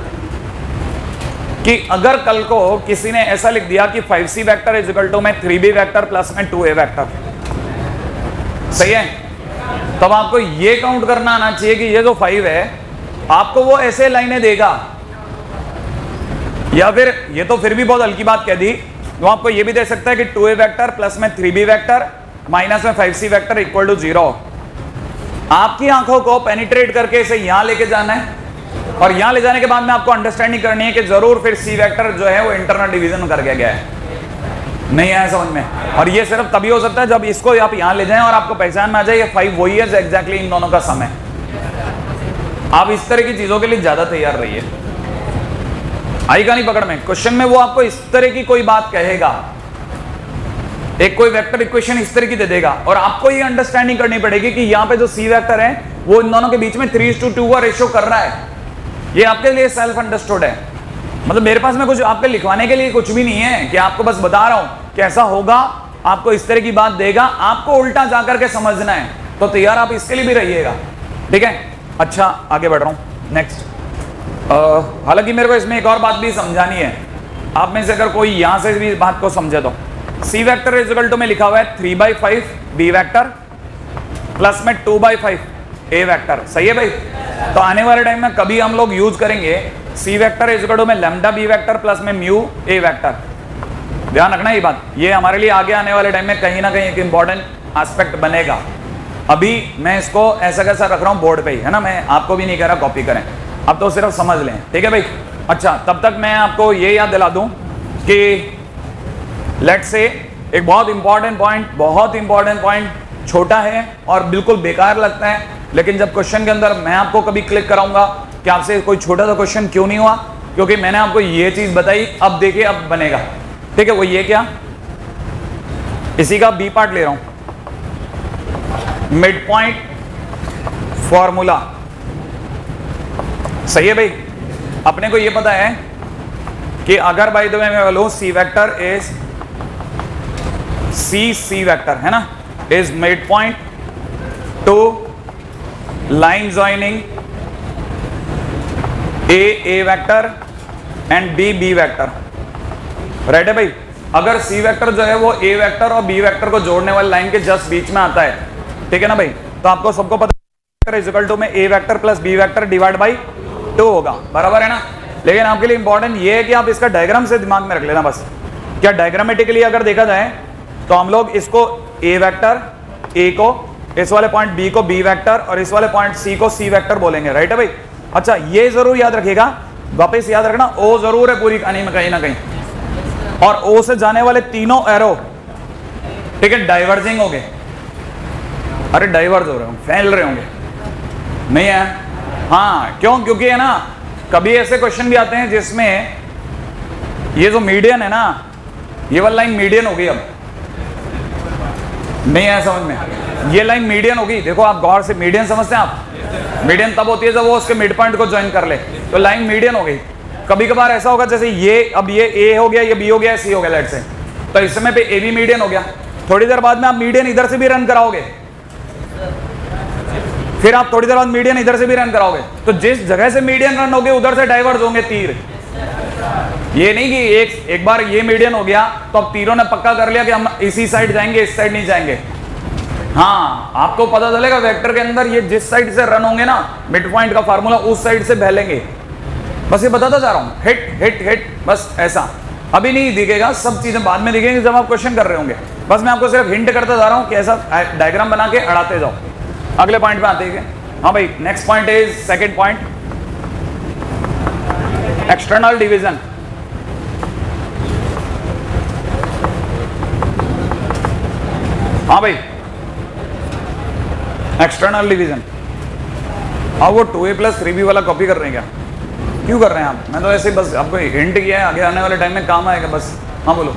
कि अगर कल को किसी ने ऐसा लिख दिया कि 5c vector is equal to में 3b वेक्टर प्लस में 2a वेक्टर, सही है, तब आपको ये काउंट करना आना चाहिए कि ये जो 5 है आपको वो ऐसे लाइनें देगा, या फिर ये तो फिर भी बहुत हल्की बात कह दी, वो आपको ये भी दे सकता है कि 2a वेक्टर प्लस में 3b वेक्टर माइनस में 5c वेक्टर इक्वल टू 0। आपकी आंखों को पेनिट्रेट करके इसे यहां लेके जाना है, और यहां ले जाने के बाद में आपको अंडरस्टैंडिंग करनी है कि जरूर फिर सी वेक्टर जो है वो इंटरनल डिवीजन करके गया है, नहीं आया समझ में। और ये सिर्फ तभी हो सकता है जब इसको आप यहां ले जाएं और आपको पहचान में आ जाए ये 5 वही है एग्जैक्टली इन दोनों का सम है। आप इस तरह की चीजों के लिए ज्यादा तैयार रहिए। आई का नहीं पकड़ में, क्वेश्चन में वो आपको इस तरह की कोई बात कहेगा, एक कोई वेक्टर इक्वेशन इस तरह की दे देगा, और आपको ये अंडरस्टैंडिंग करनी पड़ेगी कि यहाँ पे जो सी वेक्टर है वो इन दोनों के बीच में 3:2 का रेशियो कर रहा है। ये आपके लिए सेल्फ अंडरस्टूड है, मतलब मेरे पास में कुछ आपके लिखवाने के लिए कुछ भी नहीं है कि आपको बस बता रहा हूं कि ऐसा होगा, आपको इस तरह की बात देगा, आपको उल्टा जाकर के समझना है, तो तैयार आप इसके लिए भी रहिएगा, ठीक है। अच्छा आगे बढ़ रहा हूं नेक्स्ट। हालांकि मेरे को इसमें एक और बात भी समझानी है, आप में से अगर कोई यहां से भी इस बात को समझे तो C vector is equal to में लिखा हुआ है 3/5 बी वेक्टर प्लस में 2/5 ए वेक्टर, सही है भाई। तो आने वाले टाइम में कभी हम लोग यूज करेंगे सी वेक्टर इज इक्वल टू में लैम्डा बी वेक्टर प्लस में म्यू ए वेक्टर, ध्यान रखना ये बात, ये हमारे लिए आगे आने वाले टाइम में कहीं ना कहीं एक इंपॉर्टेंट एस्पेक्ट बनेगा। अभी मैं इसको ऐसा कैसा रख रहा हूँ बोर्ड पे ही, है ना, मैं आपको भी नहीं कह रहा कॉपी करें, अब तो सिर्फ समझ लें, ठीक है भाई। अच्छा तब तक मैं आपको ये याद दिला दूं कि लेट्स से एक बहुत इंपॉर्टेंट पॉइंट छोटा है और बिल्कुल बेकार लगता है, लेकिन जब क्वेश्चन के अंदर मैं आपको कभी क्लिक कराऊंगा कि आपसे कोई छोटा सा क्वेश्चन क्यों नहीं हुआ, क्योंकि मैंने आपको ये चीज बताई, अब देखिए अब बनेगा, ठीक है। वो ये क्या, इसी का बी पार्ट ले रहा हूं, मिड पॉइंट फॉर्मूला, सही है भाई। अपने को ये पता है कि अगर बाय द वे मैं बोलूं C vector is C vector है ना, is mid point to line joining A vector and B vector, right है भाई। अगर सी वेक्टर जो है वो ए वेक्टर और बी वेक्टर को जोड़ने वाली लाइन के जस्ट बीच में आता है, ठीक है ना भाई, तो आपको सबको पता है इज इक्वल टू में A vector plus B vector divide by 2 होगा, बराबर है ना। लेकिन आपके लिए इंपॉर्टेंट ये है कि आप इसका डायग्राम से दिमाग में रख लेना बस। क्या डायग्रामेटिकली अगर देखा जाए तो हम लोग इसको ए वेक्टर ए को, इस वाले पॉइंट बी को बी वेक्टर और इस वाले पॉइंट सी को सी वेक्टर बोलेंगे, राइट है भाई। अच्छा ये जरूर याद रखिएगा, वापस याद रखना ओ जरूर है पूरी कहानी में कहीं ना कहीं, और ओ से जाने वाले तीनों एरो, ठीक है, डाइवर्जिंग हो गए, अरे डाइवर्ज हो रहे होंगे, फैल रहे होंगे, नहीं है, हाँ क्यों, क्योंकि है ना कभी ऐसे क्वेश्चन भी आते हैं जिसमें ये जो मीडियन है ना, ये वाली लाइन मीडियन होगी, अब नहीं है समझ में, ये लाइन मीडियन होगी, देखो आप गौर से, मीडियन समझते हैं आप, मीडियन तब होती है जब वो उसके मिड पॉइंट को ज्वाइन कर ले, तो लाइन मीडियन हो गई। कभी कभार ऐसा होगा जैसे ये, अब ये ए हो गया, ये बी हो गया, सी हो गया लेट से, तो इस समय पे ए भी मीडियन हो गया, थोड़ी देर बाद में आप मीडियन इधर से भी रन कराओगे, फिर आप थोड़ी देर बाद मीडियन इधर से भी रन कराओगे, तो जिस जगह से मीडियन रन होगे उधर से डाइवर्ज होंगे तीर। ये नहीं कि एक बार ये मीडियन हो गया तो अब तीरों ने पक्का कर लिया कि हम इसी साइड जाएंगे, इस साइड नहीं जाएंगे। हाँ आपको पता चलेगा वेक्टर के अंदर ये जिस साइड से रन होंगे ना, मिड पॉइंट का फार्मूला उस साइड से बहलेंगे, बस ये बताता जा रहा हूं, हिट हिट हिट, बस ऐसा अभी नहीं दिखेगा, सब चीजें बाद में दिखेंगी जब आप क्वेश्चन कर रहे होंगे। बस मैं आपको सिर्फ हिंट करता जा रहा हूं कि ऐसा डायग्राम बना के अड़ाते जाओ। अगले पॉइंट पे आते हैं, हाँ भाई next point is second point, external division. हाँ भाई एक्सटर्नल डिवीजन, हाँ वो 2a + 3b वाला कॉपी कर रहे हैं क्या? क्यों कर रहे हैं आप? मैं तो ऐसे ही बस आपको हिंट किया है, आगे आने वाले टाइम में काम आएगा बस। हाँ बोलो।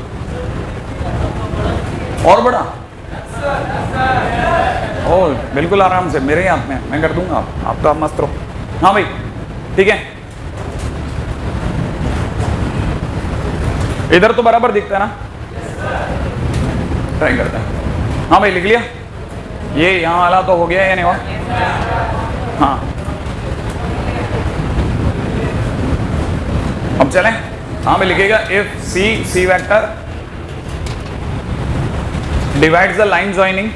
और बड़ा? ओ बिल्कुल आराम से, मेरे ही हाथ में, मैं कर दूंगा। आप तो आप मस्त रहो। हाँ भाई ठीक है, इधर तो बराबर दिखता है ना, ट्राई करते हैं। हाँ भाई लिख लिया, ये यहाँ वाला तो हो गया या नहीं हुआ? हाँ अब चलें। हाँ भाई लिखिएगा, if C vector divides the line joining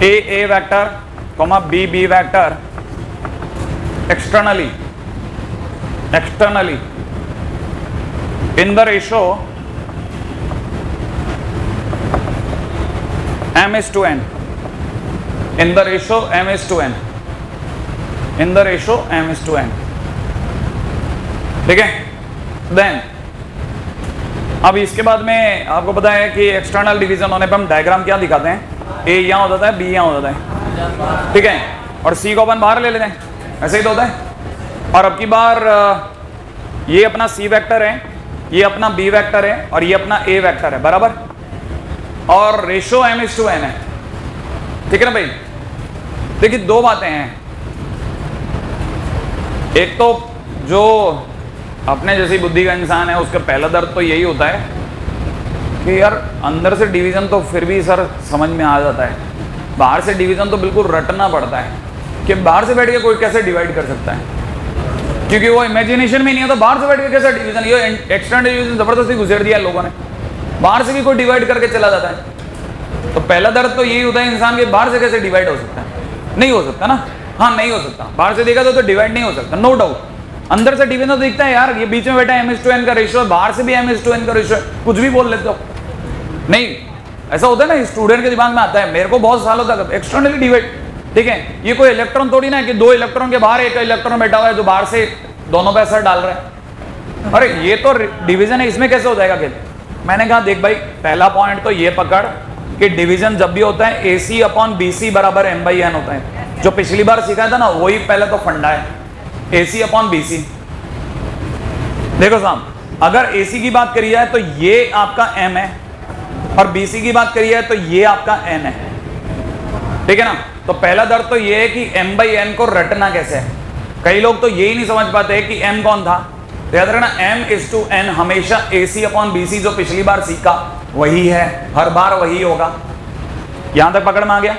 a vector comma b vector externally in the ratio m is to n, in the ratio m is to n, in the ratio m is to n, ठीक है। Then अब इसके बाद में आपको पता है कि एक्सटर्नल डिवीजन होने पर हम डायग्राम क्या दिखाते हैं, ए यहाँ हो जाता है, बी यहाँ हो जाता है, ठीक है, और सी को अपन बाहर ले लेते हैं, ऐसे ही तो होता है। और अब की बार ये अपना सी वेक्टर है, ये अपना बी वेक्टर है और ये अपना ए वेक्टर है, बराबर, और ratio m is to n है, ठीक है ना भाई। देखिए दो बातें हैं, एक तो जो अपने जैसी बुद्धि का इंसान है उसका पहला दर्द तो यही होता है कि यार अंदर से डिवीजन तो फिर भी सर समझ में आ जाता है, बाहर से डिवीजन तो बिल्कुल रटना पड़ता है कि बाहर से बैठ के कोई कैसे डिवाइड कर सकता है, क्योंकि वो इमेजिनेशन में नहीं है, तो बाहर से बैठ के कैसे डिवीजन, ये एक्सटर्नल डिवीजन जबरदस्ती घुसेड़ दिया लोगों ने, बाहर से भी कोई डिवाइड करके चला जाता है। तो पहला दर्द तो यही होता है इंसान के, बाहर से कैसे डिवाइड हो सकता है, नहीं हो सकता ना, हाँ नहीं हो सकता, बाहर से देखा तो डिवाइड नहीं हो सकता, नो डाउट। अंदर से डिवीजन तो दिखता है यार, ये बीच में बैठा है m is to n का रेशियो, बाहर से भी m is to n का रेशियो, कुछ भी बोल लेते हो, नहीं ऐसा होता है ना, स्टूडेंट के दिमाग में आता है, मेरे को बहुत सालों तक एक्सटर्नली डिवाइड, ठीक है, ये कोई इलेक्ट्रॉन थोड़ी ना है कि दो इलेक्ट्रॉन के बाहर एक इलेक्ट्रॉन बैठा हुआ है जो बाहर से दोनों पे असर डाल रहा है, अरे ये तो डिवीजन है, इसमें कैसे हो जाएगा खेल। मैंने कहा देख भाई, पहला पॉइंट तो ये पकड़ कि डिवीजन जब भी होता है AC अपॉन BC बराबर m/n होता है, जो पिछली बार सीखा था ना वही पहले तो फंडा है, AC अपॉन BC। देखो साहब, अगर AC की बात करी जाए तो ये आपका m है और BC की बात करी जाए तो ये आपका n है, ठीक है ना। तो पहला दर्द तो ये है कि m/n को रटना कैसे है, कई लोग तो यही नहीं समझ पाते कि m कौन था, तो याद रखना m is to n हमेशा AC अपॉन BC जो पिछली बार सीखा वही है, हर बार वही होगा। यहां तक पकड़ में आ गया,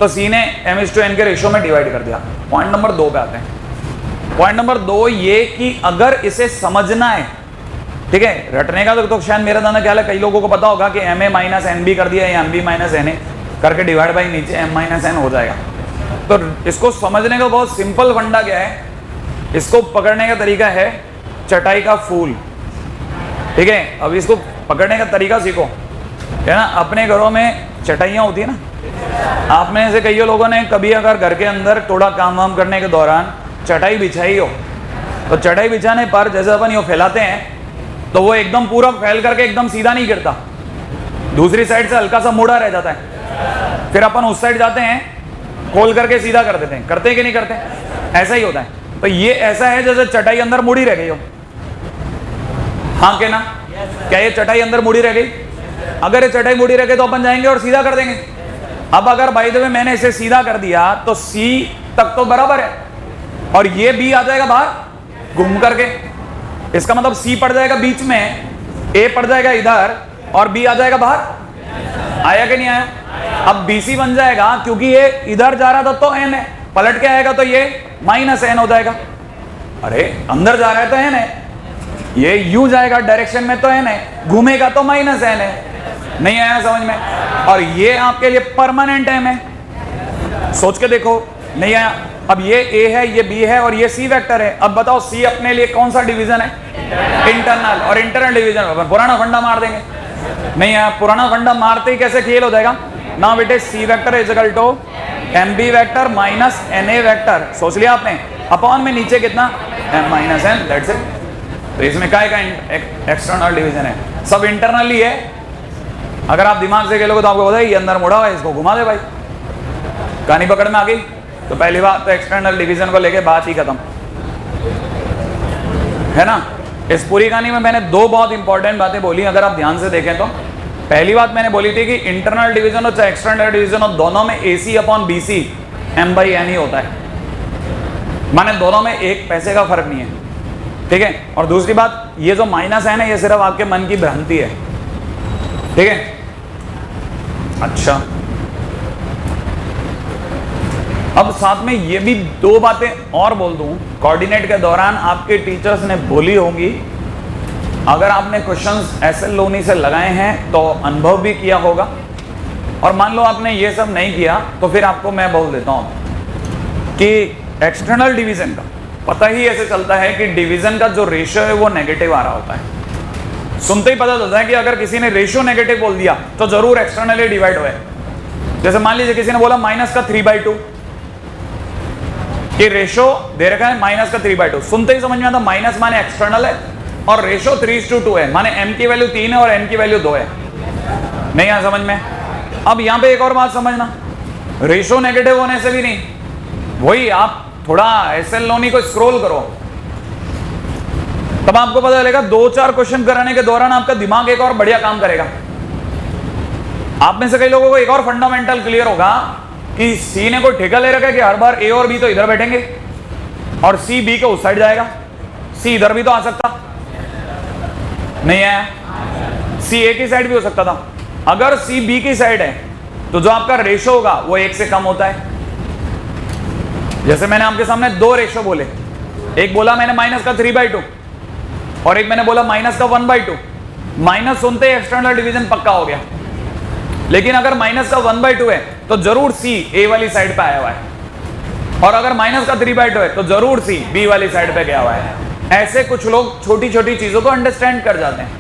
तो C ने m is to n के रेशियो में डिवाइड कर दिया। पॉइंट नंबर 2 पे आते हैं। पॉइंट नंबर 2 ये कि अगर इसे समझना है, ठीक है, रटने का तो शायद मेरा दाना ख्याल है कई लोगों को पता होगा कि ma माइनस nb कर दिया या mb माइनस na करके डिवाइड बाई नीचे m माइनस n हो जाएगा। तो इसको समझने का बहुत सिंपल फंडा क्या है, इसको पकड़ने का तरीका है चटाई का फूल, ठीक है। अब इसको पकड़ने का तरीका सीखो, है ना। अपने घरों में चटाइयाँ होती है ना, आप में से कई लोगों ने कभी अगर घर के अंदर थोड़ा काम वाम करने के दौरान चटाई बिछाई हो, तो चटाई बिछाने पर जैसे अपन ये फैलाते हैं तो वो एकदम पूरा फैल करके एकदम सीधा नहीं गिरता, दूसरी साइड से हल्का सा मुड़ा रह जाता है, फिर अपन उस साइड जाते हैं खोल करके सीधा कर देते हैं, करते हैं कि नहीं करते, ऐसा ही होता है। तो ये ऐसा है जैसे चटाई अंदर मुड़ी रह गई हो, हाँ के ना, क्या ये चटाई अंदर मुड़ी रह गई? अगर ये चटाई मुड़ी रह गई तो अपन जाएंगे और सीधा कर देंगे। अब अगर बाय द वे मैंने इसे सीधा कर दिया तो C तक तो बराबर है और ये B आ जाएगा बाहर घूम करके, इसका मतलब C पड़ जाएगा बीच में, A पड़ जाएगा इधर और B आ जाएगा बाहर। आया कि नहीं आया? अब BC बन जाएगा क्योंकि ये इधर जा रहा था तो n है, पलट के आएगा तो ये माइनस n हो जाएगा। अरे अंदर जा रहा है तो n है, ये यू जाएगा डायरेक्शन में तो n है, घूमेगा तो माइनस n है। नहीं आया समझ में? और ये आपके लिए परमानेंट m है, सोच के देखो, नहीं आया? अब ये A है, ये B है और ये C वेक्टर है। अब बताओ C अपने लिए कौन सा डिवीजन है? इंटरनल। और इंटरनल डिवीजन अपन पुराना फंडा मार देंगे। नहीं आया? पुराना फंडा मारते ही कैसे खेल हो जाएगा? नाउ बेटे C vector is equal to MB vector minus NA vector, सोच लिया आपने, अपॉन में नीचे कितना m minus n, that's it. तो इसमें क्या का एक्सटर्नल डिवीजन है, सब इंटरनली है। अगर आप दिमाग से खेलोगे तो आपको पता है ये अंदर मुड़ा हुआ है, इसको घुमा दे भाई, कहानी पकड़ में आ गई। तो पहली बात तो एक्सटर्नल डिवीजन को लेके बात ही खत्म है ना। इस पूरी कहानी में मैंने दो बहुत इंपॉर्टेंट बातें बोली, अगर आप ध्यान से देखें तो। पहली बात मैंने बोली थी कि इंटरनल डिवीजन और चाहे एक्सटर्नल डिवीजन हो, दोनों में AC अपॉन BC M/N ही होता है, माने दोनों में एक पैसे का फर्क नहीं है, ठीक है। और दूसरी बात, ये जो माइनस है ना, ये सिर्फ आपके मन की भ्रांति है, ठीक है। अच्छा, अब साथ में ये भी दो बातें और बोल दूं, कोऑर्डिनेट के दौरान आपके टीचर्स ने बोली होंगी, अगर आपने क्वेश्चंस SL लोनी से लगाए हैं तो अनुभव भी किया होगा, और मान लो आपने ये सब नहीं किया तो फिर आपको मैं बोल देता हूं कि एक्सटर्नल डिवीजन का पता ही ऐसे चलता है कि डिवीजन का जो रेशियो है वो नेगेटिव आ रहा होता है। सुनते ही पता चलता है कि अगर किसी ने रेशियो नेगेटिव बोल दिया तो जरूर एक्सटर्नली डिवाइड हुए। जैसे मान लीजिए किसी ने बोला -3/2, कि रेशियो दे रखा है -3/2, सुनते ही समझ में आता माइनस माने एक्सटर्नल है और रेशियो 3:2 है, माने m की वैल्यू 3 है और n की वैल्यू 2 है। नहीं आया समझ में? अब यहां पे एक और बात समझना, रेशियो नेगेटिव होने से भी नहीं, वही आप थोड़ा SL लोनी को स्क्रॉल करो तब आपको पता चलेगा 2-4 क्वेश्चन कराने के दौरान आपका दिमाग एक और बढ़िया काम करेगा। आप में से कई लोगों को एक और फंडामेंटल क्लियर होगा कि C ने कोई ठेका ले रखा है कि हर बार A और B तो इधर बैठेंगे और C B के उस साइड जाएगा, C इधर भी तो आ सकता नहीं है, C A की साइड भी हो सकता था। अगर C B की साइड है तो जो आपका रेशो होगा वो 1 से कम होता है। जैसे मैंने आपके सामने दो रेशो बोले, एक बोला मैंने -3/2 और एक मैंने बोला -1/2। माइनस सुनते ही एक्सटर्नल डिवीजन पक्का हो गया, लेकिन अगर -1/2 है तो जरूर C A वाली साइड पे आया हुआ है, और अगर -3/2 है तो जरूर C B वाली साइड पे गया हुआ है। ऐसे कुछ लोग छोटी छोटी चीजों को अंडरस्टैंड कर जाते हैं।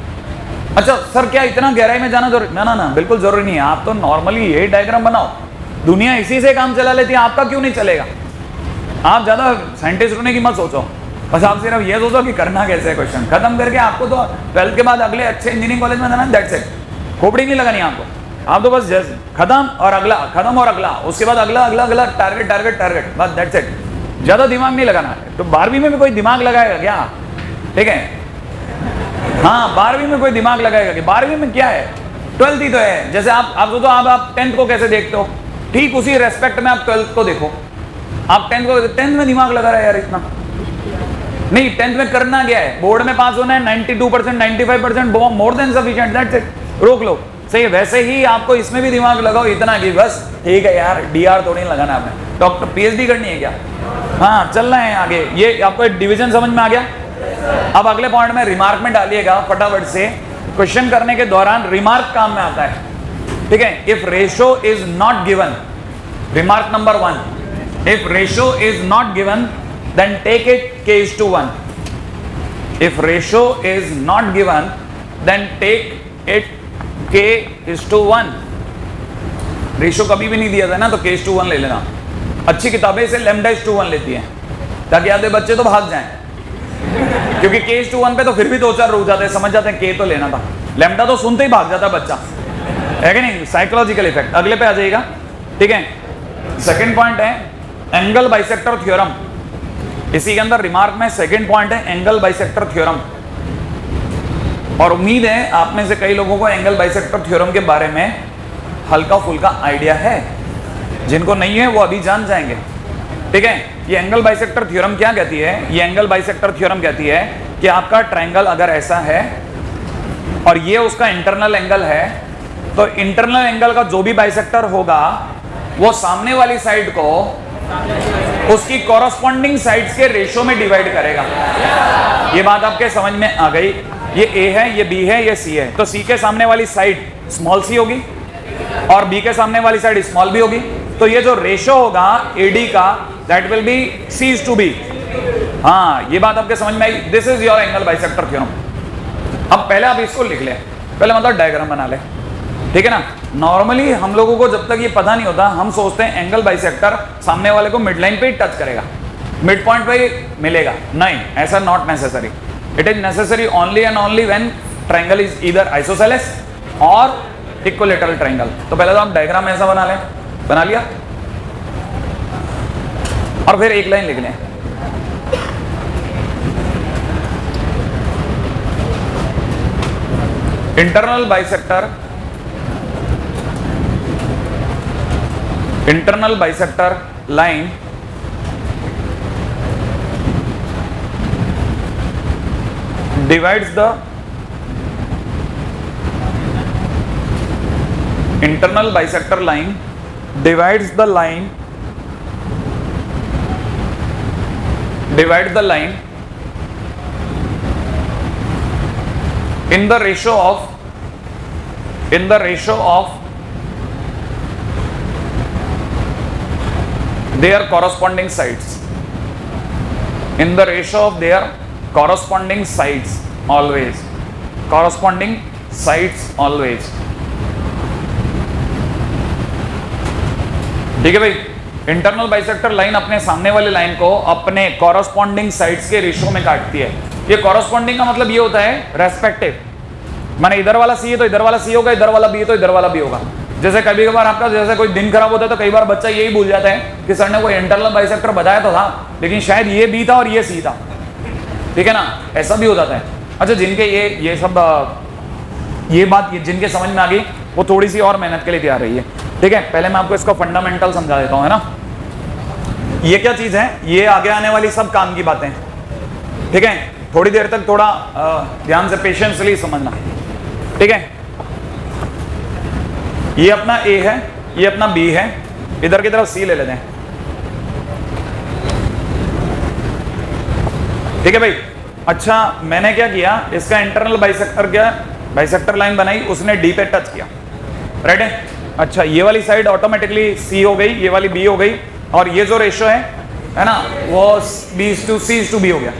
अच्छा सर, क्या इतना गहराई में जाना जरूरी? ना ना ना, बिल्कुल जरूरी नहीं है। आप तो नॉर्मली ये डायग्राम बनाओ, दुनिया इसी से काम चला लेती है, आपका क्यों नहीं चलेगा? आप ज्यादा साइंटिस्ट होने की मत सोचो, बस आप सिर्फ ये सोचो कि करना कैसे है। क्वेश्चन खत्म करके आपको तो 12th के बाद अगले अच्छे इंजीनियरिंग कॉलेज में जाना, दैट्स इट। खोपड़ी नहीं लगानी आपको, आप तो बस जैसे खत्म और अगला, खत्म और अगला, उसके बाद अगला अगला अगला, टारगेट टारगेट टारगेट, बस दैट्स इट। ज्यादा दिमाग नहीं लगाना है। तो 12वीं में भी कोई दिमाग लगाएगा क्या? ठीक है, हाँ 12वीं में कोई दिमाग लगाएगा कि 12वीं में क्या है, 12th ही तो है। जैसे आप तो आप 10th को कैसे देखते हो, ठीक उसी रेस्पेक्ट में आप 12th को देखो। आप 10th में दिमाग लगा रहे हैं यार इतना नहीं। 10th में करना क्या है, बोर्ड में पास होना है, 92% 95% more than sufficient, that's it, रोक लो। सही है, वैसे ही आपको इसमें भी दिमाग लगाओ इतना कि बस ठीक है यार, DR थोड़ी लगाना आपने, डॉक्टर PhD करनी है क्या? हाँ चलना है आगे। ये आपको डिवीजन समझ में आ गया। अब अगले पॉइंट में रिमार्क में डालिएगा फटाफट से। क्वेश्चन करने के दौरान रिमार्क काम में आता है, ठीक है। If ratio is not given, remark number 1, if ratio is not given then take it k:1. if ratio is not given then take it k:1. Ratio कभी भी नहीं दिया था ना, तो k:1 ले लेना। अच्छी किताबें इसे λ:1 लेती हैं ताकि आधे बच्चे तो भाग जाएं, क्योंकि k:1 पे तो फिर भी 2-4 रुक जाते हैं, समझ जाते हैं k तो लेना था, लैम्डा तो सुनते ही भाग जाता है बच्चा, है कि नहीं? Psychological effect. अगले पे आ जाइएगा, ठीक है। सेकंड पॉइंट है एंगल बाइसेक्टर थ्योरम। इसी के अंदर रिमार्क में सेकंड पॉइंट है एंगल बाइसेक्टर थ्योरम, और उम्मीद है आप में से कई लोगों को एंगल बाइसेक्टर थ्योरम के बारे में हल्का फुल्का आइडिया है। जिनको नहीं है वो अभी जान जाएंगे, ठीक है। ये एंगल बाइसेक्टर थ्योरम क्या कहती है? ये एंगल बाइसेक्टर थ्योरम कहती है कि आपका ट्रायंगल अगर ऐसा है और ये उसका इंटरनल एंगल है, तो इंटरनल एंगल का जो भी बाइसेक्टर होगा वो सामने वाली साइड को उसकी कॉरस्पॉन्डिंग साइड्स के रेशो में डिवाइड करेगा। ये बात आपके समझ में आ गई? ये A है, ये B है, ये C है, तो C के सामने वाली साइड स्मॉल c होगी और B के सामने वाली साइड स्मॉल b होगी। तो ये जो रेशो होगा AD का, दैट विल बी C:B। हाँ, ये बात आपके समझ में आई? This is your angle bisector theorem. अब पहले आप इसको लिख ले, पहले मतलब डायग्राम बना ले, ठीक है ना। नॉर्मली हम लोगों को जब तक ये पता नहीं होता, हम सोचते हैं एंगल बाइसेक्टर सामने वाले को मिड लाइन पे ही टच करेगा, मिड पॉइंट पे ही मिलेगा। नहीं, ऐसा not necessary. It is necessary only and only when triangle is either isosceles और इक्विलैटरल ट्रायंगल। तो पहले तो आप डायग्राम ऐसा बना लें, बना लिया। और फिर एक लाइन लिख लें, internal bisector line divides the internal bisector line divides the line in the ratio of their corresponding sides, in the ratio of their corresponding sides always, ठीक है भाई। इंटरनल बाइसेक्टर लाइन अपने सामने वाली लाइन को अपने कॉरस्पॉन्डिंग साइड्स के ratio में काटती है। ये कॉरस्पॉन्डिंग का मतलब ये होता है रेस्पेक्टिव, माने इधर वाला सी है तो इधर वाला सी होगा, इधर वाला बी है तो इधर वाला बी होगा। जैसे कभी कभार आपका जैसे कोई दिन खराब होता है तो कई बार बच्चा यही भूल जाता है कि सर ने कोई इंटरनल बाइसेक्टर बताया तो था, लेकिन शायद ये बी था और ये सी था, ठीक है ना, ऐसा भी हो जाता है। अच्छा, जिनके ये सब ये बात जिनके समझ में आ गई वो थोड़ी सी और मेहनत के लिए तैयार रही है, ठीक है। पहले मैं आपको इसका फंडामेंटल समझा देता हूँ, है ना। ये क्या चीज है, ये आगे आने वाली सब काम की बातें, ठीक है। थोड़ी देर तक थोड़ा ध्यान से पेशेंसली समझना, ठीक है। ये अपना ए है, ये अपना बी है, इधर की तरफ सी ले लेते हैं, ठीक है भाई। अच्छा, मैंने क्या किया, इसका इंटरनल बाइसेक्टर लाइन बनाई, उसने डी पे टच किया, राइट है। अच्छा, ये वाली साइड ऑटोमेटिकली सी हो गई, ये वाली बी हो गई, और ये जो रेशियो है ना, वो C/B हो गया।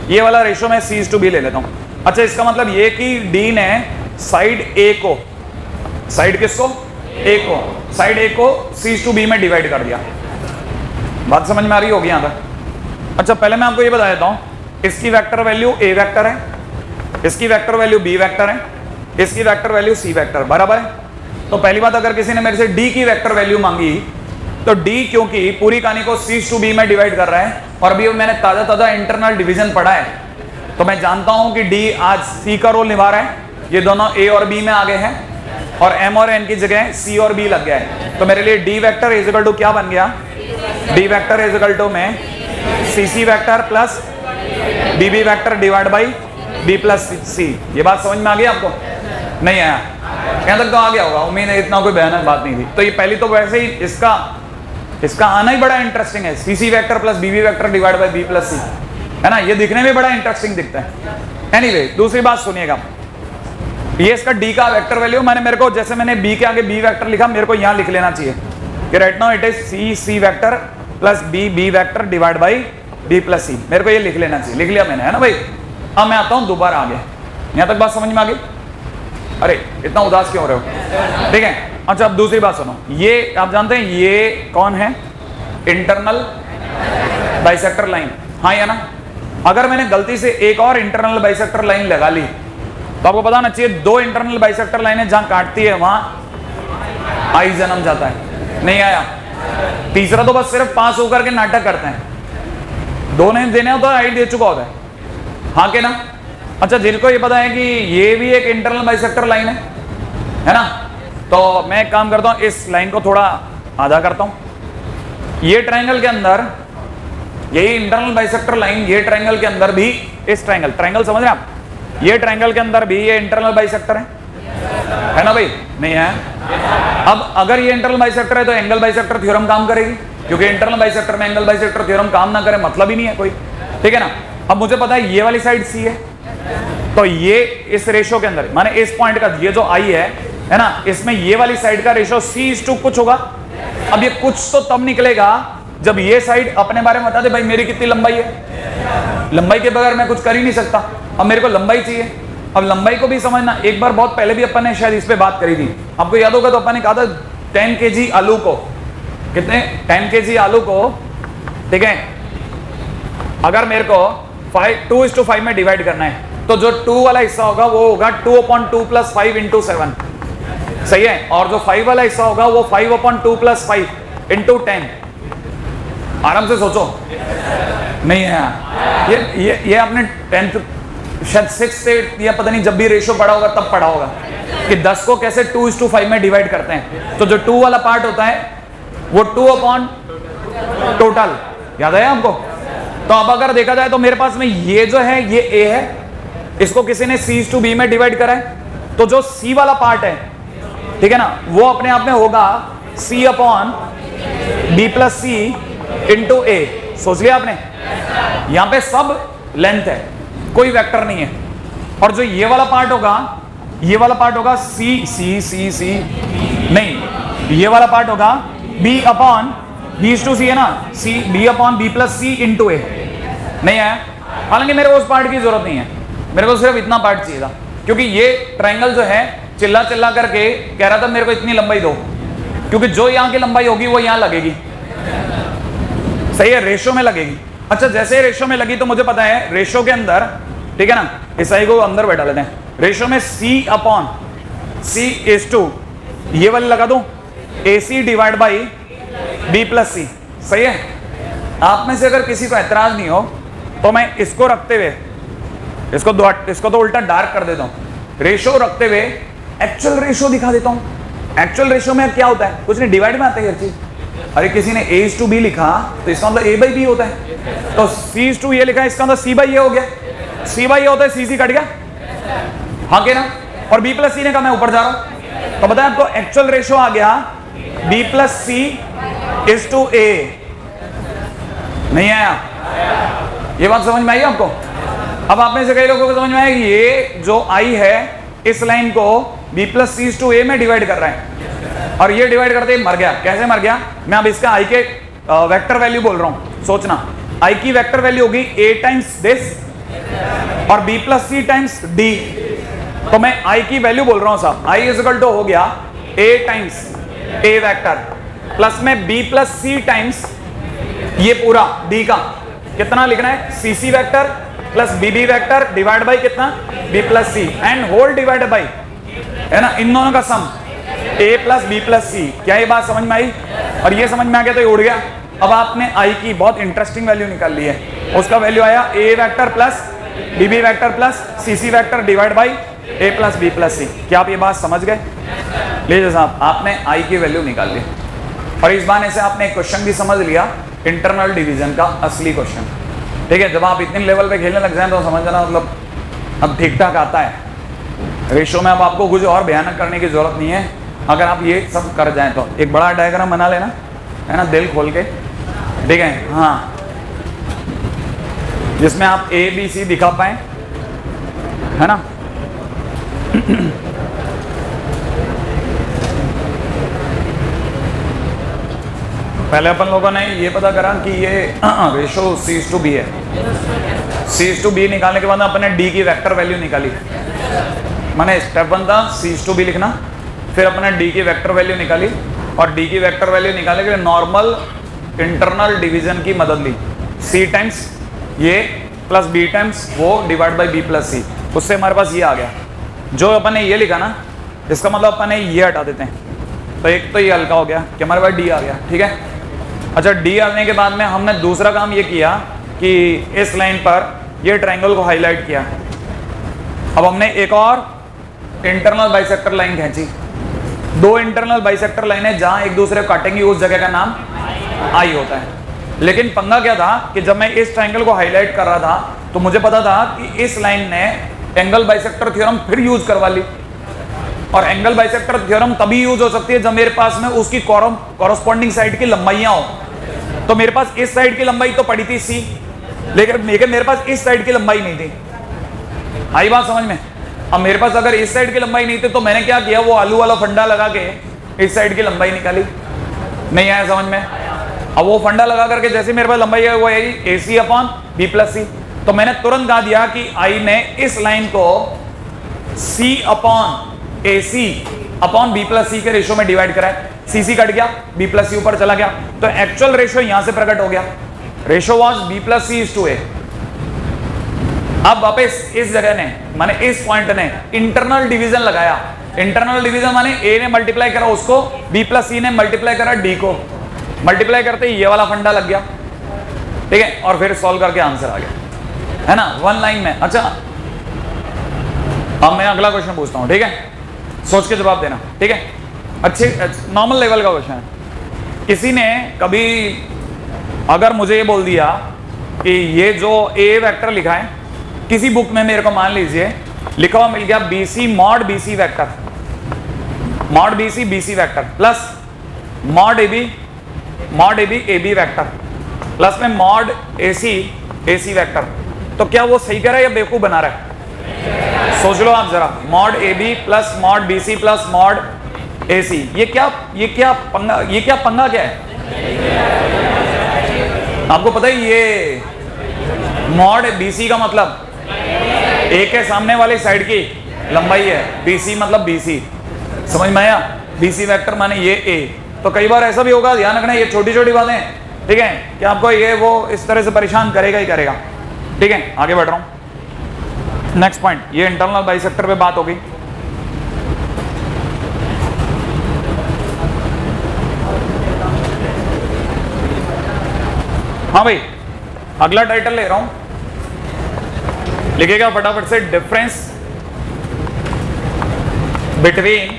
ये वाला रेशियो मैं C/B ले लेता हूं। अच्छा, इसका मतलब ये कि डी ने साइड ए को, साइड किसको, ए को, साइड ए को C/B में डिवाइड कर दिया। बात समझ में आ रही होगी यहां तक। अच्छा, पहले मैं आपको ये बता देता हूं, इसकी वेक्टर वैल्यू ए वेक्टर है, इसकी वेक्टर वैल्यू बी वेक्टर है, इसकी वेक्टर वैल्यू सी वेक्टर, बराबर है। तो पहली बात, अगर किसी ने मेरे से डी की वेक्टर वैल्यू मांगी तो डी क्योंकि पूरी कहानी को C/B में डिवाइड कर रहा है, और अभी मैंने ताजा इंटरनल डिवीजन पढ़ा है, तो मैं जानता हूं कि डी आज सी का रोल निभा रहा है। ये दोनों ए और बी में आ गए हैं, और एम और एन की जगह सी और बी लग गया है। तो मेरे लिए D vector is equal to क्या बन गया, D vector is equal to में C vector plus B vector divide by B plus C. ये बात समझ में आ गई आपको? नहीं आया? यहां तक तो आ गया होगा, उम्मीद है, इतना कोई भयानक बात नहीं थी। तो ये पहली तो वैसे ही इसका आना ही बड़ा इंटरेस्टिंग है, C vector plus B vector divide by B plus C, है ना। ये दिखने में बड़ा इंटरेस्टिंग दिखता है। एनीवे, दूसरी बात सुनिएगा, ये इसका डी का वेक्टर वैल्यू मेरे को, जैसे मैंने बी के आगे बी वेक्टर लिखा, मेरे को यहां लिख लेना चाहिए कि right now it is C vector plus B vector divide by B plus C. मेरे को ये लिख लेना चाहिए, लिख लिया मैंने, है ना भाई। अब मैं आता हूं दोबारा आगे, यहां तक बात समझ में आ गई? अरे इतना उदास क्यों हो रहे हो, ठीक है। अच्छा, अब दूसरी बात सुनो, ये आप जानते हैं ये कौन है, इंटरनल बाइसेक्टर लाइन, हाँ या ना। अगर मैंने गलती से एक और इंटरनल बाइसेक्टर लाइन लगा ली तो आपको पता होना चाहिए, दो इंटरनल बाइसेक्टर लाइनें जहां काटती है वहां आई जन्म जाता है। नहीं आया? तीसरा तो बस सिर्फ पास होकर के नाटक करते हैं, दो ने देने होता है आई दे चुका होता है, हाँ के ना। अच्छा, जिनको ये पता है कि ये भी एक इंटरनल बाइसेक्टर लाइन है ना, तो मैं एक काम करता हूं, इस लाइन को थोड़ा आधा करता हूं। ये ट्रायंगल के अंदर, यही इंटरनल बाइसेक्टर लाइन, ये ट्रायंगल के अंदर भी, इस ट्रायंगल समझ रहे हैं आप, ये ट्रायंगल के अंदर भी ये इंटरनल बाइसेक्टर है ना भाई? नहीं है? अब अगर ये इंटरनल बाइसेक्टर है तो एंगल बाइसेक्टर थ्योरम काम करेगी, क्योंकि इंटरनल बाइसेक्टर में एंगल बाइसेक्टर थ्योरम काम ना करे मतलब ही नहीं है कोई, ठीक है ना। अब मुझे पता है ये वाली साइड सी है, तो ये इस रेशियो के अंदर, माने इस पॉइंट का ये जो आई है ना, इसमें ये वाली साइड का रेशियो C/2 कुछ होगा। अब ये कुछ तो तब निकलेगा जब ये साइड अपने बारे में बता दे, भाई मेरी कितनी लंबाई है, लंबाई के बगैर मैं कुछ कर ही नहीं सकता, अब मेरे को लंबाई चाहिए। अब लंबाई को भी समझना, एक बार बहुत पहले भी अपन ने शायद इस पे बात करी थी, आपको याद होगा, तो अपन ने कहा था 10 kg आलू को, कितने 10 kg आलू को, ठीक है, अगर मेरे को 2:5 में डिवाइड करना है, तो जो 2 वाला हिस्सा होगा वो होगा 2/2 + 5 × 7, सही है। और जो 5 वाला हिस्सा होगा वो 5/2 + 5 × 10, आराम से सोचो, नहीं है यार। ये आपने 10th शायद 6th से या पता नहीं जब भी रेशियो पढ़ा होगा तब पढ़ा होगा कि 10 को कैसे 2:5 में डिवाइड करते हैं। तो जो 2 वाला पार्ट होता है वो 2 अपॉन टोटल, याद है आपको? तो अब अगर देखा जाए तो मेरे पास में ये जो है ये A है, इसको किसी ने C/B में डिवाइड करा है, तो जो C वाला पार्ट है, ठीक है ना, वो अपने आप में होगा C upon B plus C into A। सोच लिया आपने? यहां पे सब लेंथ है, कोई वेक्टर नहीं है। और जो ये वाला पार्ट होगा, ये वाला पार्ट होगा C नहीं, ये वाला पार्ट होगा B अपॉन B/C है ना, B upon B plus C into A। नहीं आया? हालांकि मेरे को उस पार्ट की जरूरत नहीं है, मेरे को सिर्फ इतना पार्ट चाहिए था, क्योंकि ये ट्रायंगल जो है चिल्ला चिल्ला करके कह रहा था मेरे को इतनी लंबाई दो, क्योंकि जो यहां की लंबाई होगी वो यहां लगेगी। सही है, रेशो में लगेगी। अच्छा, जैसे रेशो में लगी तो मुझे पता है रेशो के अंदर, ठीक है ना, इस आई को अंदर बैठा लेते हैं। रेशो में C अपॉन C/2 ये वाली लगा दूं, AC divide by B plus C। सही है? आप में से अगर किसी को एतराज नहीं हो तो मैं इसको रखते हुए इसको तो उल्टा डार्क कर देता हूं, रेशो रखते हुए एक्चुअल रेशो दिखा देता हूं। एक्चुअल रेशो में क्या होता है? कुछ नहीं, डिवाइड में आता है हर चीज। अरे किसी ने A/B लिखा तो इसका मतलब A/B होता है, तो C/2 ये लिखा है, इसका मतलब C/A हो गया। C/A होता है, C कट गया, हाँ के ना। और B प्लस C ने कहा मैं ऊपर जा रहा हूं, तो बताया आपको एक्चुअल रेशो आ गया B प्लस C/A। नहीं आया? ये बात समझ में आई आपको? अब आप में से कई लोगों को समझ में आया कि ये जो I है इस लाइन को B प्लस C/A में डिवाइड कर रहा है, और ये डिवाइड करते ही मर गया। कैसे मर गया? मैं अब इसका I के वेक्टर वैल्यू बोल रहा हूं। सोचना, I की वेक्टर वैल्यू होगी A टाइम्स दिस और B plus C times D। तो मैं I की वैल्यू बोल रहा हूं साहब, I इज इक्वल टू हो गया A times A vector plus में B प्लस C टाइम्स ये पूरा D का कितना लिखना है, CC vector plus BB vector divide by कितना, B plus C and whole divide by, है ना, इन दोनों का sum A plus B plus C। क्या ये बात समझ में आई? और ये समझ में आ गया तो ये उड़ गया। अब आपने I की बहुत इंटरेस्टिंग वैल्यू निकाल ली है, उसका वैल्यू आया A vector plus BB vector plus CC vector divide by A plus B plus C। क्या आप ये बात समझ गए? लीजिए साहब, आपने I की वैल्यू निकाल ली, और इस बहाने से आपने एक क्वेश्चन भी समझ लिया, इंटरनल डिवीजन का असली क्वेश्चन। ठीक है, जब आप इतने लेवल पे खेलने लग जाए तो समझ जाना मतलब अब ठीक ठाक आता है। रेशो में अब आपको कुछ और भयानक करने की जरूरत नहीं है, अगर आप ये सब कर जाएं तो। एक बड़ा डायग्राम बना लेना, है ना, दिल खोल के, ठीक है, हाँ, जिसमें आप ABC दिखा पाए, है ना। पहले अपन लोगों ने ये पता करा कि ये रेशो C/B है। C/B निकालने के बाद अपने D की वेक्टर वैल्यू निकाली। मैंने स्टेप 1 था C/B लिखना, फिर अपने D की वेक्टर वैल्यू निकाली, और D की वेक्टर वैल्यू निकालने के लिए नॉर्मल इंटरनल डिवीजन की मदद ली। C टाइम्स ये प्लस B टाइम्स वो divide by B plus C। उससे हमारे पास ये आ गया। जो अपन ने ये लिखा ना, इसका मतलब अपन ने ये हटा देते हैं, तो एक तो ये हल्का हो गया कि हमारे पास D आ गया। ठीक है, अच्छा, D आने के बाद में हमने दूसरा काम ये किया कि इस लाइन पर ये ट्रायंगल को हाईलाइट किया। अब हमने एक और इंटरनल बाइसेक्टर लाइन खींची, दो इंटरनल बाइसेक्टर लाइनें जहां एक दूसरे को काटेंगी उस जगह का नाम I होता है। लेकिन पंगा क्या था कि जब मैं इस ट्रायंगल को हाईलाइट कर रहा था तो मुझे पता था कि इस लाइन ने एंगल बाइसेक्टर थ्योरम फिर यूज करवा ली, और एंगल बाइसेक्टर थ्योरम तभी यूज हो सकती है जब मेरे पास में उसकी कॉरस्पॉन्डिंग साइड की लंबाइयां हो। तो मेरे पास इस साइड की लंबाई तो पड़ी थी C, लेकिन मेरे पास इस साइड की लंबाई नहीं थी। आई बात समझ में? अब मेरे पास अगर इस साइड की लंबाई नहीं थी तो मैंने क्या किया, वो आलू वाला फंडा लगा के इस साइड की लंबाई निकाली। नहीं आया समझ में? अब वो फंडा लगा करके जैसे मेरे पास लंबाई है वो है AC upon B plus C, तो मैंने तुरंत कहा दिया कि I ने इस लाइन को C upon AC upon B plus C के रेशो में डिवाइड करा है। CC कट गया, B प्लस C ऊपर चला गया, तो एक्चुअल रेशो यहां से प्रकट हो गया। Ratio was B plus C/A। अब वापस इस जगह ने, माने इस पॉइंट ने इंटरनल डिवीजन लगाया। इंटरनल डिवीजन माने A ने मल्टीप्लाई करा उसको, B प्लस C ने मल्टीप्लाई करा D को, मल्टीप्लाई करते ही ये वाला फंडा लग गया। ठीक है, और फिर सॉल्व करके आंसर आ गया, है ना, वन लाइन में। अच्छा, अब मैं अगला क्वेश्चन पूछता हूँ, ठीक है, सोच के जवाब देना, ठीक है, अच्छे नॉर्मल लेवल का क्वेश्चन है। किसी ने कभी अगर मुझे ये बोल दिया कि ये जो ए वेक्टर लिखा है किसी बुक में, मेरे को मान लीजिए लिखा हुआ मिल गया BC mod BC vector, mod BC BC vector plus mod AB AB vector plus में मॉड AC AC वेक्टर, तो क्या वो सही कह रहा है या बेवकूफ बना रहा है? सोच लो आप जरा, mod AB plus mod BC plus mod AC, ये क्या पंगा क्या है? आपको पता है ये मॉड BC का मतलब ए के सामने वाली साइड की लंबाई है, BC मतलब BC, समझ में आया? BC वेक्टर माने ये ए। तो कई बार ऐसा भी होगा, ध्यान रखना, ये छोटी छोटी बातें, ठीक है, कि आपको ये वो इस तरह से परेशान करेगा ही करेगा, ठीक है। आगे बढ़ रहा हूं, नेक्स्ट पॉइंट, ये इंटरनल बाइसेक्टर पे बात होगी। हाँ भाई, अगला टाइटल ले रहा हूं, लिखिएगा फटाफट से, difference between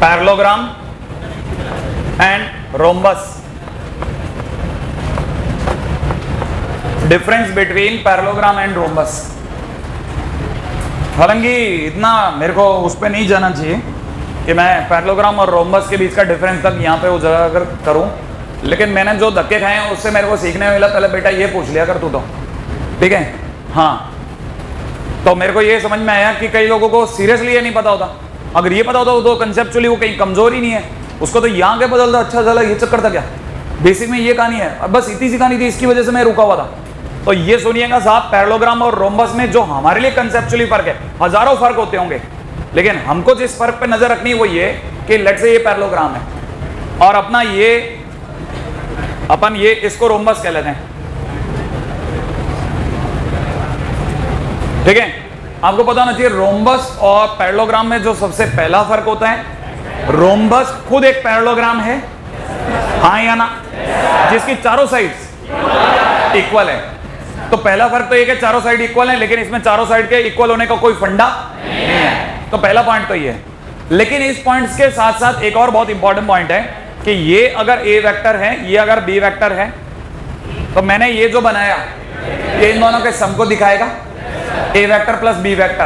parallelogram and rhombus, difference between parallelogram and rhombus. हालांकि इतना मेरे को उस पर नहीं जाना चाहिए कि मैं पैरेललोग्राम और रोम्बस के बीच का डिफरेंस तक यहाँ पे उजागर करूं, लेकिन मैंने जो धक्के खाए हैं उससे मेरे को सीखने मिला, पहले बेटा ये पूछ लिया कर तू तो, ठीक है। हाँ, तो मेरे को ये समझ में आया कि कई लोगों को सीरियसली ये नहीं पता होता, अगर ये पता होता तो कंसेप्चुअली वो कहीं कमजोर ही नहीं है, उसको तो यहाँ के बदल दो, अच्छा चला, ये चक्कर था क्या? बेसिक में ये कहानी है, अब बस इतनी सी कहानी थी, इसकी वजह से मैं रुका हुआ था। तो ये सुनिएगा साहब, पैरेललोग्राम और रोम्बस में जो हमारे लिए कंसेप्चुअली फर्क है, हजारों फर्क होते होंगे, लेकिन हमको जिस फर्क पे नजर रखनी है वो ये कि लेट्स से ये पैरेललोग्राम है और अपन ये इसको रोम्बस कह लेते हैं, ठीक है। आपको पता होना चाहिए रोम्बस और पैरेललोग्राम में जो सबसे पहला फर्क होता है, रोम्बस खुद एक पैरेललोग्राम है, हाँ या ना, जिसकी चारों साइड्स इक्वल है। तो पहला फर्क तो ये कि चारों साइड इक्वल है, लेकिन इसमें चारों साइड के इक्वल होने का कोई फंडा नहीं है। तो पहला पॉइंट तो ये है, लेकिन इस पॉइंट्स के साथ साथ एक और बहुत इंपॉर्टेंट पॉइंट है कि ये अगर ए वेक्टर है, ये अगर बी वेक्टर है, तो मैंने ये जो बनाया ये इन दोनों के सम को दिखाएगा, A vector plus B vector,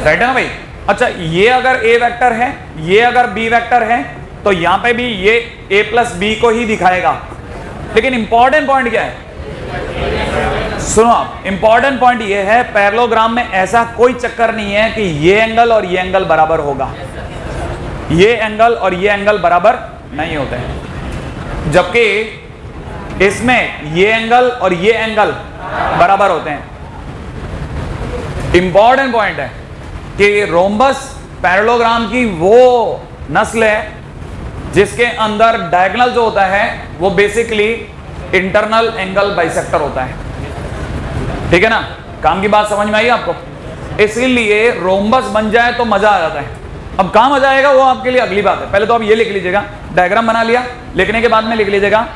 right है ना भाई। अच्छा, ये अगर ए वेक्टर है, ये अगर बी वेक्टर है, तो यहां पे भी ये ए प्लस बी को ही दिखाएगा। लेकिन इंपॉर्टेंट पॉइंट क्या है, सुनो आप, इंपॉर्टेंट पॉइंट ये है, पैरेललोग्राम में ऐसा कोई चक्कर नहीं है कि ये एंगल और ये एंगल बराबर होगा, ये एंगल और ये एंगल बराबर नहीं होते हैं, जबकि इसमें ये एंगल और ये एंगल बराबर होते हैं। इंपॉर्टेंट पॉइंट है कि रोम्बस पैरेललोग्राम की वो नस्ल है जिसके अंदर डायगोनल जो होता है वो बेसिकली इंटरनल एंगल बाइसेक्टर होता है, ठीक है ना। काम की बात समझ में आई आपको? इसीलिए रोम्बस बन जाए तो मजा आ जाता है। अब कहां मजा आएगा वो आपके लिए अगली बात है, पहले तो आप ये लिख लीजिएगा, डायग्राम बना लिया, लिखने के बाद में लिख लीजिएगा,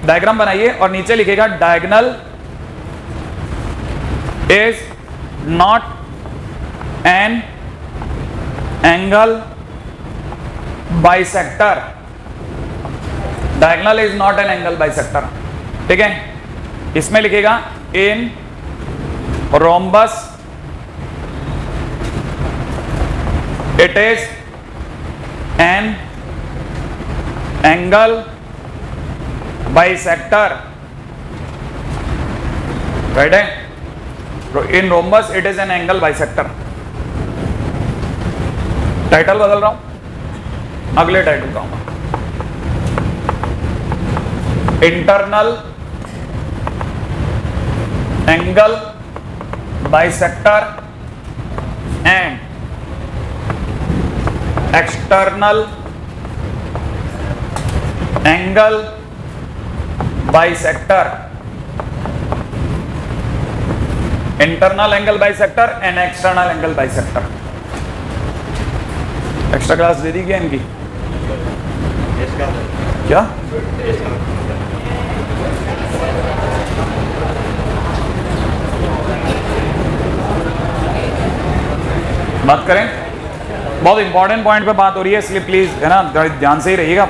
डायग्राम बनाइए और नीचे लिखेगा diagonal is not an angle bisector, diagonal is not an angle bisector, ठीक है। इसमें लिखेगा in rhombus it is an angle bisector, right है। In rhombus it is an angle bisector. Title बदल रहा हूं, अगले टाइटल का हूं, internal angle bisector and external angle bisector, internal angle bisector and external angle bisector. Extra class दे दी क्या इनकी? क्या बात करें, बहुत इंपॉर्टेंट पॉइंट पे बात हो रही है, इसलिए प्लीज है ना ध्यान से ही रहिएगा।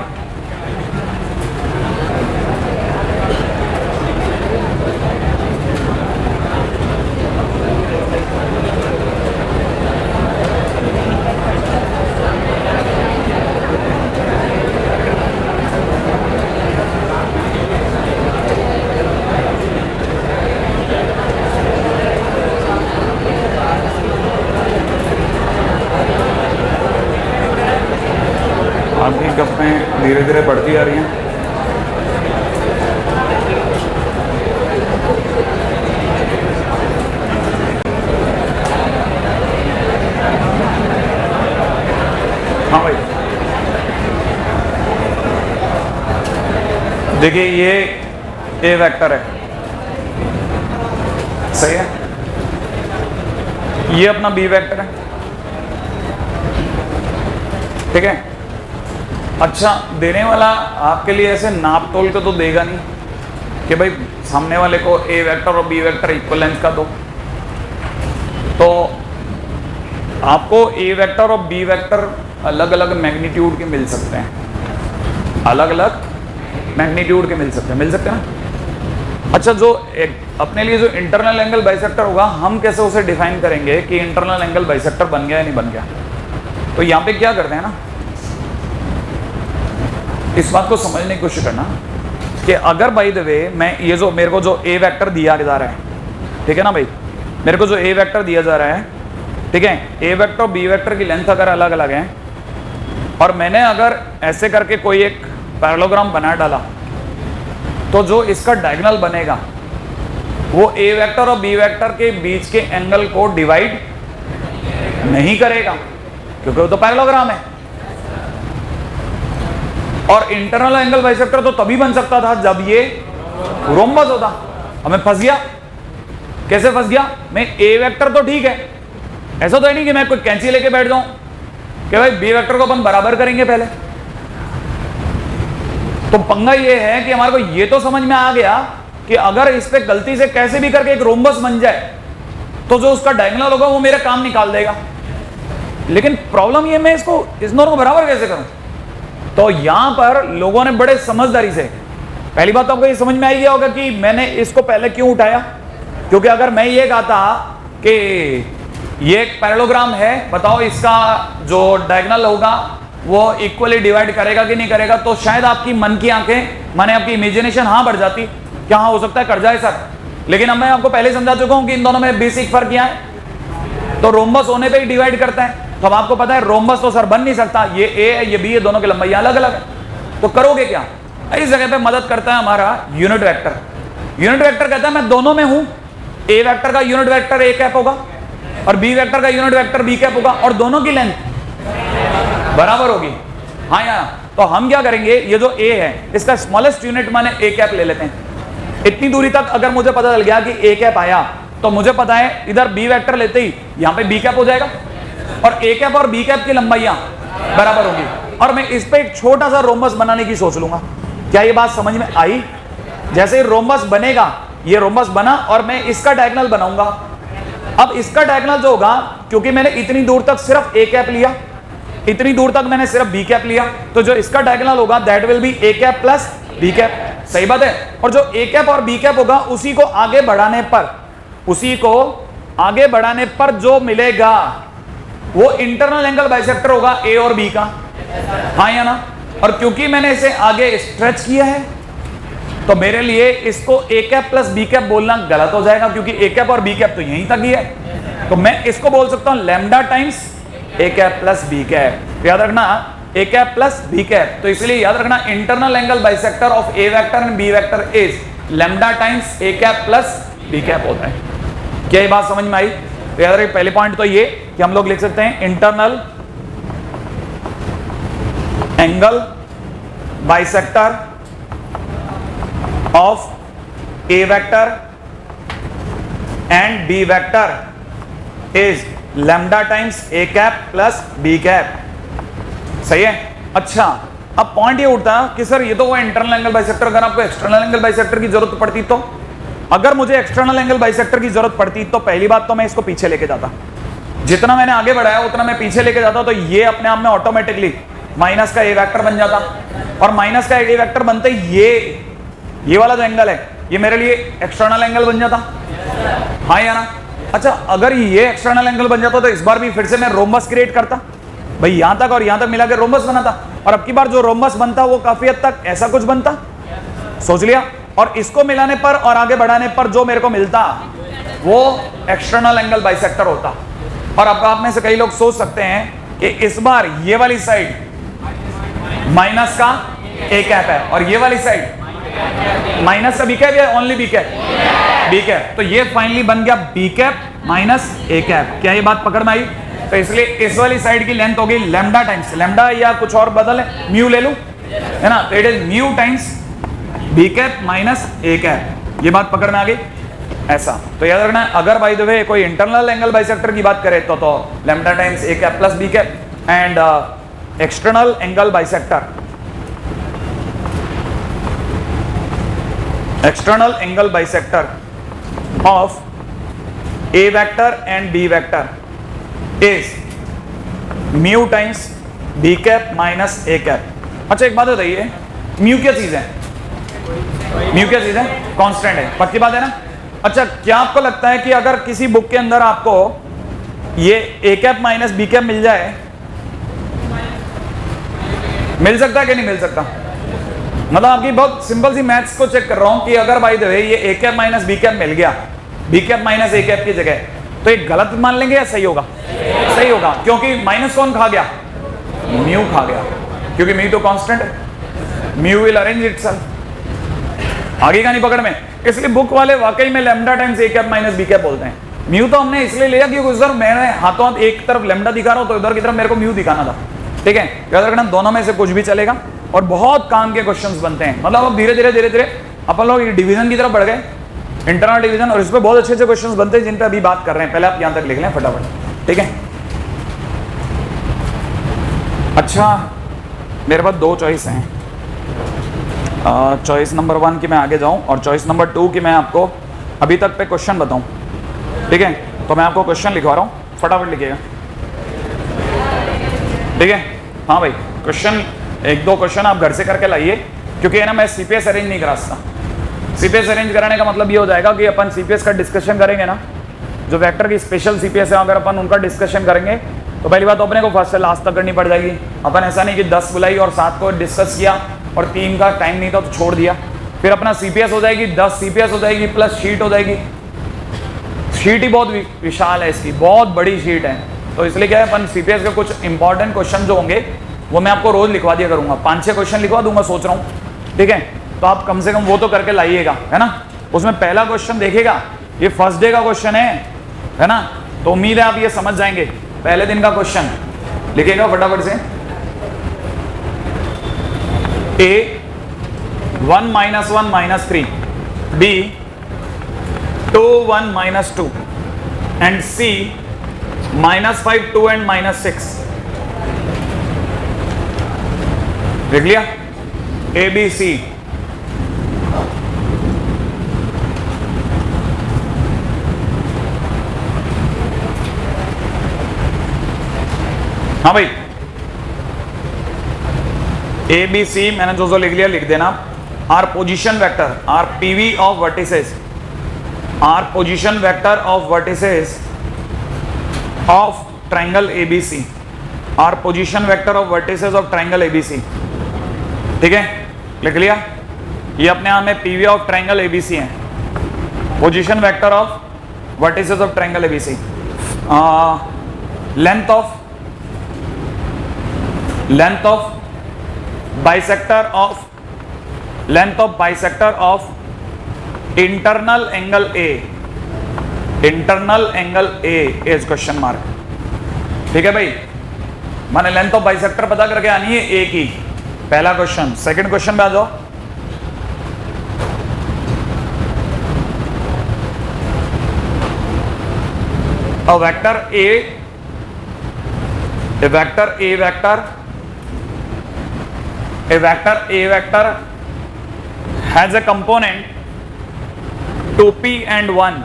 आपकी गप्पें धीरे धीरे बढ़ती आ रही हैं। हाँ भाई, देखिए ये ए वेक्टर है, सही है, ये अपना बी वेक्टर है, ठीक है। अच्छा, देने वाला आपके लिए ऐसे नाप तोल के तो देगा नहीं कि भाई सामने वाले को ए वेक्टर और बी वेक्टर इक्वल लेंथ का दो, तो आपको ए वेक्टर और बी वेक्टर अलग अलग मैग्नीट्यूड के मिल सकते हैं, अलग अलग मैग्नीट्यूड के मिल सकते हैं ना। अच्छा, जो अपने लिए जो इंटरनल एंगल बाइसेक्टर होगा, हम कैसे उसे डिफाइन करेंगे कि इंटरनल एंगल बाइसेक्टर बन गया या नहीं बन गया। तो यहाँ पे क्या करते हैं ना, इस बात को समझने की कोशिश करना कि अगर बाय द वे मैं ये जो मेरे को जो ए वेक्टर दिया जा रहा है, ठीक है ना भाई, मेरे को जो ए वेक्टर दिया जा रहा है, ठीक है, ए वेक्टर और बी वेक्टर की लेंथ अगर अलग अलग है और मैंने अगर ऐसे करके कोई एक पैरेललोग्राम बना डाला, तो जो इसका डायगोनल बनेगा वो ए वेक्टर और बी वेक्टर के बीच के एंगल को डिवाइड नहीं करेगा, क्योंकि वो तो पैरेललोग्राम है। और इंटरनल एंगल बाइसेक्टर तो तभी बन सकता था जब ये रोम्बस होता। अब मैं फंस गया, कैसे फंस गया, मैं ए वेक्टर तो ठीक है, ऐसा तो है नहीं कि मैं कोई कैंची लेके बैठ जाऊं कि भाई बी वेक्टर को अपन बराबर करेंगे पहले। तो पंगा ये है कि हमारे को ये तो समझ में आ गया कि अगर इस पे गलती से कैसे भी करके एक रोम्बस बन जाए तो जो उसका डायगोनल होगा वो मेरा काम निकाल देगा, लेकिन प्रॉब्लम ये मैं इसको इस दोनों को बराबर कैसे करूं। तो यहां पर लोगों ने बड़े समझदारी से, पहली बात तो आपको ये समझ में आ गया होगा कि मैंने इसको पहले क्यों उठाया, क्योंकि अगर मैं ये कहता कि ये एक पैरेललोग्राम है, बताओ इसका जो डायगोनल होगा वो इक्वली डिवाइड करेगा कि नहीं करेगा, तो शायद आपकी मन की आंखें, माने आपकी इमेजिनेशन हाँ बढ़ जाती, क्या हाँ हो सकता है कर जाए सर। लेकिन अब मैं आपको पहले समझा चुका हूं कि इन दोनों में बेसिक फर्क क्या है, तो रोम्बस होने पे ही डिवाइड करता है। तो अब आपको पता है रोम्बस तो सर बन नहीं सकता, ये ए है ये बी है, दोनों की लंबाई अलग अलग है, तो करोगे क्या। इस जगह पे मदद करता है हमारा यूनिट वेक्टर। यूनिट वेक्टर कहता है मैं दोनों में हूं, ए वेक्टर का यूनिट वेक्टर ए कैप होगा और बी वेक्टर का यूनिट वेक्टर बी कैप होगा और दोनों की लेंथ बराबर होगी। हाँ यार, तो हम क्या करेंगे, ये जो ए है इसका स्मॉलेस्ट यूनिट माने ए कैप ले लेते हैं। इतनी दूरी तक अगर मुझे पता चल गया कि ए कैप आया, तो मुझे पता है इधर बी वेक्टर लेते ही यहां पे बी कैप हो जाएगा और ए कैप और बी कैप की लंबाइयां बराबर होगी, और मैं इस पे एक छोटा सा रोम्बस बनाने की सोच लूंगा। क्या ये बात समझ में आई। जैसे ही रोम्बस बनेगा, ये रोम्बस बना और मैं इसका डायगोनल बनाऊंगा। अब इसका डायगोनल जो होगा, क्योंकि मैंने इतनी दूर तक सिर्फ ए कैप लिया, इतनी दूर तक मैंने सिर्फ बी कैप लिया, तो जो इसका डायगोनल होगा that will be A cap plus B cap. सही बात है। और जो ए कैप और बी कैप होगा उसी को आगे बढ़ाने पर, उसी को आगे बढ़ाने पर जो मिलेगा वो इंटरनल एंगल बाइसेक्टर होगा ए और बी का। हाँ या ना। और क्योंकि मैंने इसे आगे स्ट्रेच किया है तो मेरे लिए इसको ए कैप प्लस बी कैप बोलना गलत हो जाएगा, क्योंकि ए कैप और बी कैप तो यहीं तक ही है। तो मैं इसको बोल सकता हूं lambda times A cap plus B cap. याद रखना A cap plus B cap, तो इसलिए याद रखना internal angle bisector of A vector and B vector is lambda times A cap plus B cap होता है। क्या ये बात समझ में आई। तो याद रखिए पहले पॉइंट तो ये कि हम लोग लिख सकते हैं internal angle bisector of A vector and B vector is lambda times A cap plus B cap. सही है। अच्छा, अब पॉइंट ये उठता है कि सर ये तो वो इंटरनल एंगल बाइसेक्टर, अगर आपको एक्सटर्नल एंगल बाइसेक्टर की जरूरत पड़ती तो, अगर मुझे एक्सटर्नल एंगल बाइसेक्टर की जरूरत पड़ती तो पहली बात तो मैं इसको पीछे लेके जाता, जितना मैंने आगे बढ़ाया उतना मैं पीछे लेके जाता, तो ये अपने आप में ऑटोमेटिकली माइनस का ए वेक्टर बन जाता, और माइनस का ए वेक्टर बनते ही ये वाला जो एंगल है ये मेरे लिए एक्सटर्नल एंगल बन जाता। हाँ या ना? अच्छा, अगर ये एक्सटर्नल एंगल बन जाता तो इस बार भी फिर से मैं रोम्बस क्रिएट करता भाई, यहां तक और यहां तक मिला के रोम्बस बनाता, और अब की बार जो रोम्बस बनता वो काफी हद तक ऐसा कुछ बनता, सोच लिया। और इसको मिलाने पर और आगे बढ़ाने पर जो मेरे को मिलता वो एक्सटर्नल एंगल बाइसेक्टर होता। और अब आप में से कई लोग सोच सकते हैं कि इस बार ये वाली साइड माइनस का ए कैप है और ये वाली साइड माइनस का बी कैप या only B cap? B cap. तो ये फाइनली बन गया B cap minus A cap. क्या ये बात पकड़ में आई? तो इसलिए इस वाली साइड की लेंथ होगी लैम्डा टाइम्स लैम्डा, या कुछ और बदल है म्यू ले लूं, है ना? तो it is mu times B cap minus A cap. ये बात पकड़ में आ गई? ऐसा तो याद रखना, अगर बाय द वे कोई इंटरनल एंगल बाइसेक्टर की बात करें तो lambda times A cap plus B cap, and external angle bisector, external angle bisector of A vector and B vector is mu times B cap minus A cap। अच्छा एक बात बताइए, mu क्या चीज है? म्यू क्या चीज है? कांस्टेंट है, पक्की बात है ना? अच्छा, क्या आपको लगता है कि अगर किसी बुक के अंदर आपको ये A cap minus B cap मिल जाए, मिल सकता है कि नहीं मिल सकता? मतलब आपकी बहुत सिंपल सी मैथ्स को चेक कर रहा हूं कि अगर बाय द वे ये A cap minus B cap मिल गया, B cap minus A cap की जगह, तो ये गलत मान लेंगे या सही होगा? सही होगा, क्योंकि माइनस कौन खा गया? म्यू खा गया, क्योंकि म्यू तो कांस्टेंट है। Mu will arrange itself. आगे का नहीं पकड़ में, इसलिए बुक वाले वाकई में lambda times A cap minus B cap बोलते हैं। म्यू तो हमने इसलिए लिया क्योंकि उधर मैंने हाथों हाथ एक तरफ लैम्डा दिखा रहा हूं तो इधर की तरफ मेरे को म्यू दिखाना था। ठीक है, याद रखना दोनों में से कुछ भी चलेगा और बहुत काम के क्वेश्चंस बनते हैं। मतलब अब धीरे धीरे अपन लोग डिवीजन की तरफ बढ़ गए, इंटरनल डिवीजन, और इस पे बहुत अच्छे अच्छे क्वेश्चंस बनते हैं जिन पे अभी बात कर रहे हैं। पहले आप यहां तक लिख लें फटाफट, ठीक है? अच्छा, मेरे पास दो चॉइस हैं। चॉइस नंबर 1 की मैं आगे जाऊं और चॉइस नंबर 2 की मैं आपको अभी तक पे क्वेश्चन बताऊं, ठीक है? तो मैं आपको क्वेश्चन लिखवा रहा हूं, फटाफट लिखिएगा, ठीक है? हाँ भाई, क्वेश्चन एक दो क्वेश्चन आप घर से करके लाइए, क्योंकि है ना मैं सीपीएस अरेंज नहीं करा सकता। सीपीएस अरेंज कराने का मतलब ये हो जाएगा कि अपन सीपीएस का डिस्कशन करेंगे ना, जो वेक्टर की स्पेशल सीपीएस है, अगर अपन उनका डिस्कशन करेंगे तो पहली बात तो अपने को फर्स्ट से लास्ट तक करनी पड़ जाएगी। अपन ऐसा नहीं कि 10 बुलाई और 7 को डिस्कस किया और 3 का टाइम नहीं था तो छोड़ दिया। फिर अपना सीपीएस हो जाएगी, 10 सीपीएस हो जाएगी प्लस शीट हो जाएगी। शीट ही बहुत विशाल है, इसकी बहुत बड़ी शीट है। तो इसलिए क्या है, अपन सीपीएस के कुछ इंपॉर्टेंट क्वेश्चन जो होंगे वो मैं आपको रोज लिखवा दिया करूंगा, 5-6 क्वेश्चन लिखवा दूंगा सोच रहा हूँ, ठीक है? तो आप कम से कम वो तो करके लाइएगा, है ना? उसमें पहला क्वेश्चन देखिएगा, ये फर्स्ट डे का क्वेश्चन है ना? तो उम्मीद है आप ये समझ जाएंगे। पहले दिन का क्वेश्चन लिखिएगा फटाफट से। A 1 - 1 - 3, B 2 1 - 2, and C -5 2 and -6। देख लिया? A B C। हाँ भाई, ए बी सी मैंने जो लिख लिया लिख देना। Are position vector, are PV of vertices, are position vector of vertices of triangle ABC, are position vector of vertices of triangle ABC. ठीक है, लिख लिया? ये अपने आप में पीवी ऑफ ट्राइंगल एबीसी है, position vector of vertices of triangle ABC. Length of bisector of internal angle A, internal angle A is question mark. ठीक है भाई, माने लेंथ ऑफ बाइसेक्टर पता करके आनी है ए की, पहला क्वेश्चन। सेकंड क्वेश्चन पे आ जाओ। A vector has a component 2p and 1,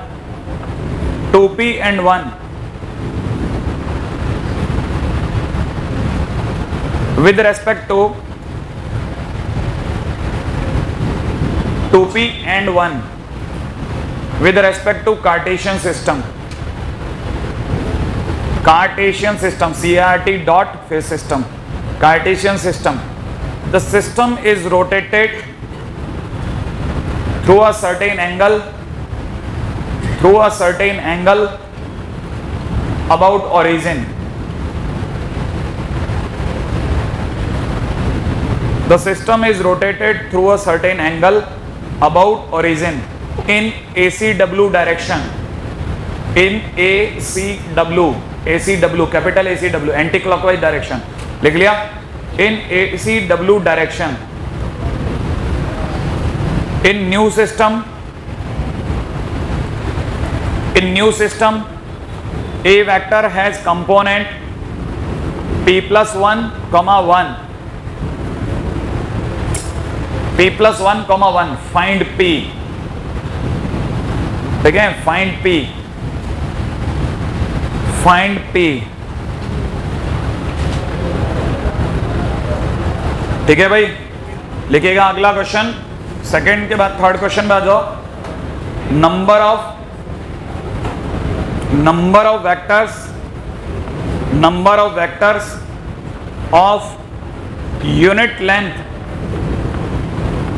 with respect to 2p and 1 with respect to Cartesian system. Cartesian system, CART dot phase system. Cartesian system. The system is rotated through a certain angle, about origin. The system is rotated through a certain angle about origin in ACW direction. In ACW, capital ACW, anti-clockwise direction. लिख लिया? In ACW direction. In new system, A vector has component p plus 1, 1. p plus 1, 1. Find p. ठीक है, find p. ठीक है भाई, लिखिएगा अगला question. Second के बाद थर्ड क्वेश्चन पे आ जाओ. Number of vectors of unit length.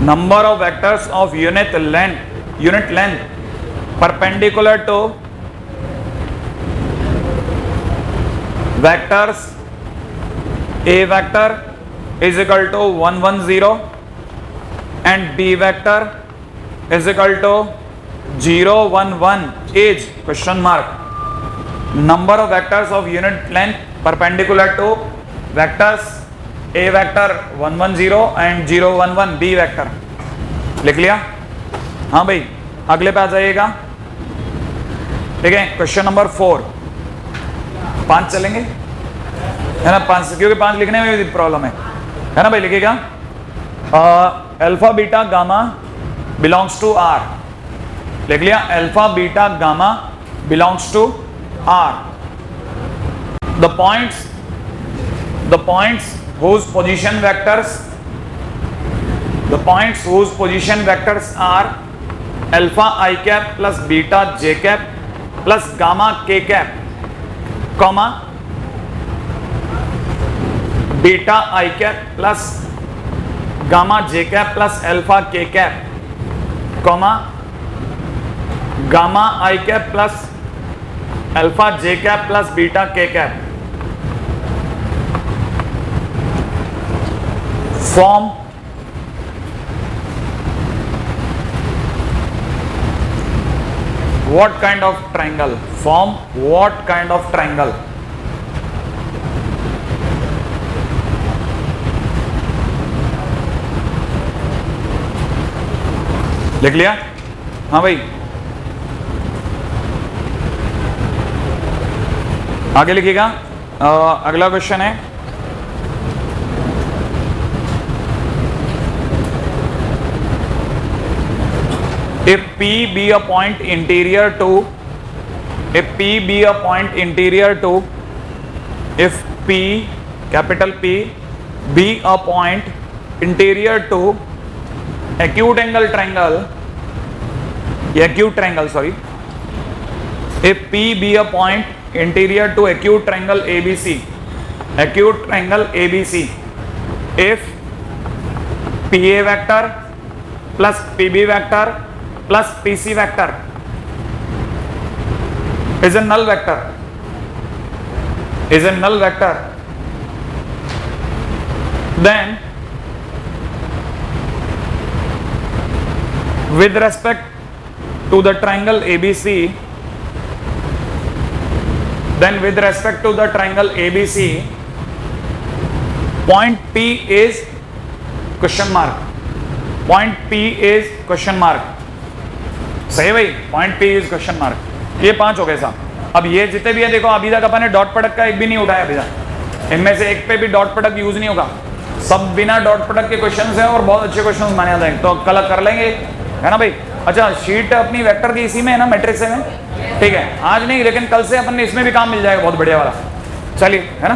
Number of vectors of unit length perpendicular to vectors. A vector is equal to 1 1 0 and B vector is equal to 0 1 1 is question mark. Number of vectors of unit length perpendicular to vectors. A vector 1 1 0 and 0 1 1 B vector. लिख लिया? हाँ भाई, अगले पे आ जाइएगा. ठीक है, question number 4. 5 चलेंगे, है ना? 5, क्योंकि 5 लिखने में भी प्रॉब्लम है ना भाई. लिखिएगा alpha beta gamma belongs to R. लिख लिया? Alpha beta gamma belongs to R. The points whose position vectors are alpha I cap plus beta j cap plus gamma k cap, comma beta I cap plus gamma j cap plus alpha k cap, comma gamma I cap plus alpha j cap plus beta k cap form what kind of triangle? लिख लिया? हाँ भाई, आगे लिखिएगा. अगला question है if P be a point interior to if P, capital P, be a point interior to acute triangle, if P be a point interior to acute triangle ABC, if PA vector plus PB vector plus PC vector is a null vector, then with respect to the triangle ABC, point P is question mark. सही भाई, point P is question mark. ये 5 हो गए साहब. अब ये जितने भी है देखो, अभी तक अपन ने डॉट प्रोडक्ट का एक भी नहीं उठाया. अभी तक इनमें से एक पे भी डॉट प्रोडक्ट यूज नहीं होगा. सब बिना डॉट प्रोडक्ट के क्वेश्चंस हैं और बहुत अच्छे क्वेश्चंस माने जाते हैं. तो कल कर लेंगे, है ना भाई. अच्छा, शीट अपनी वेक्टर की इसी में है ना, मैट्रिक्स में. ठीक है, आज नहीं लेकिन कल से अपन ने इसमें भी काम मिल जाएगा बहुत बढ़िया वाला. चलिए, है ना.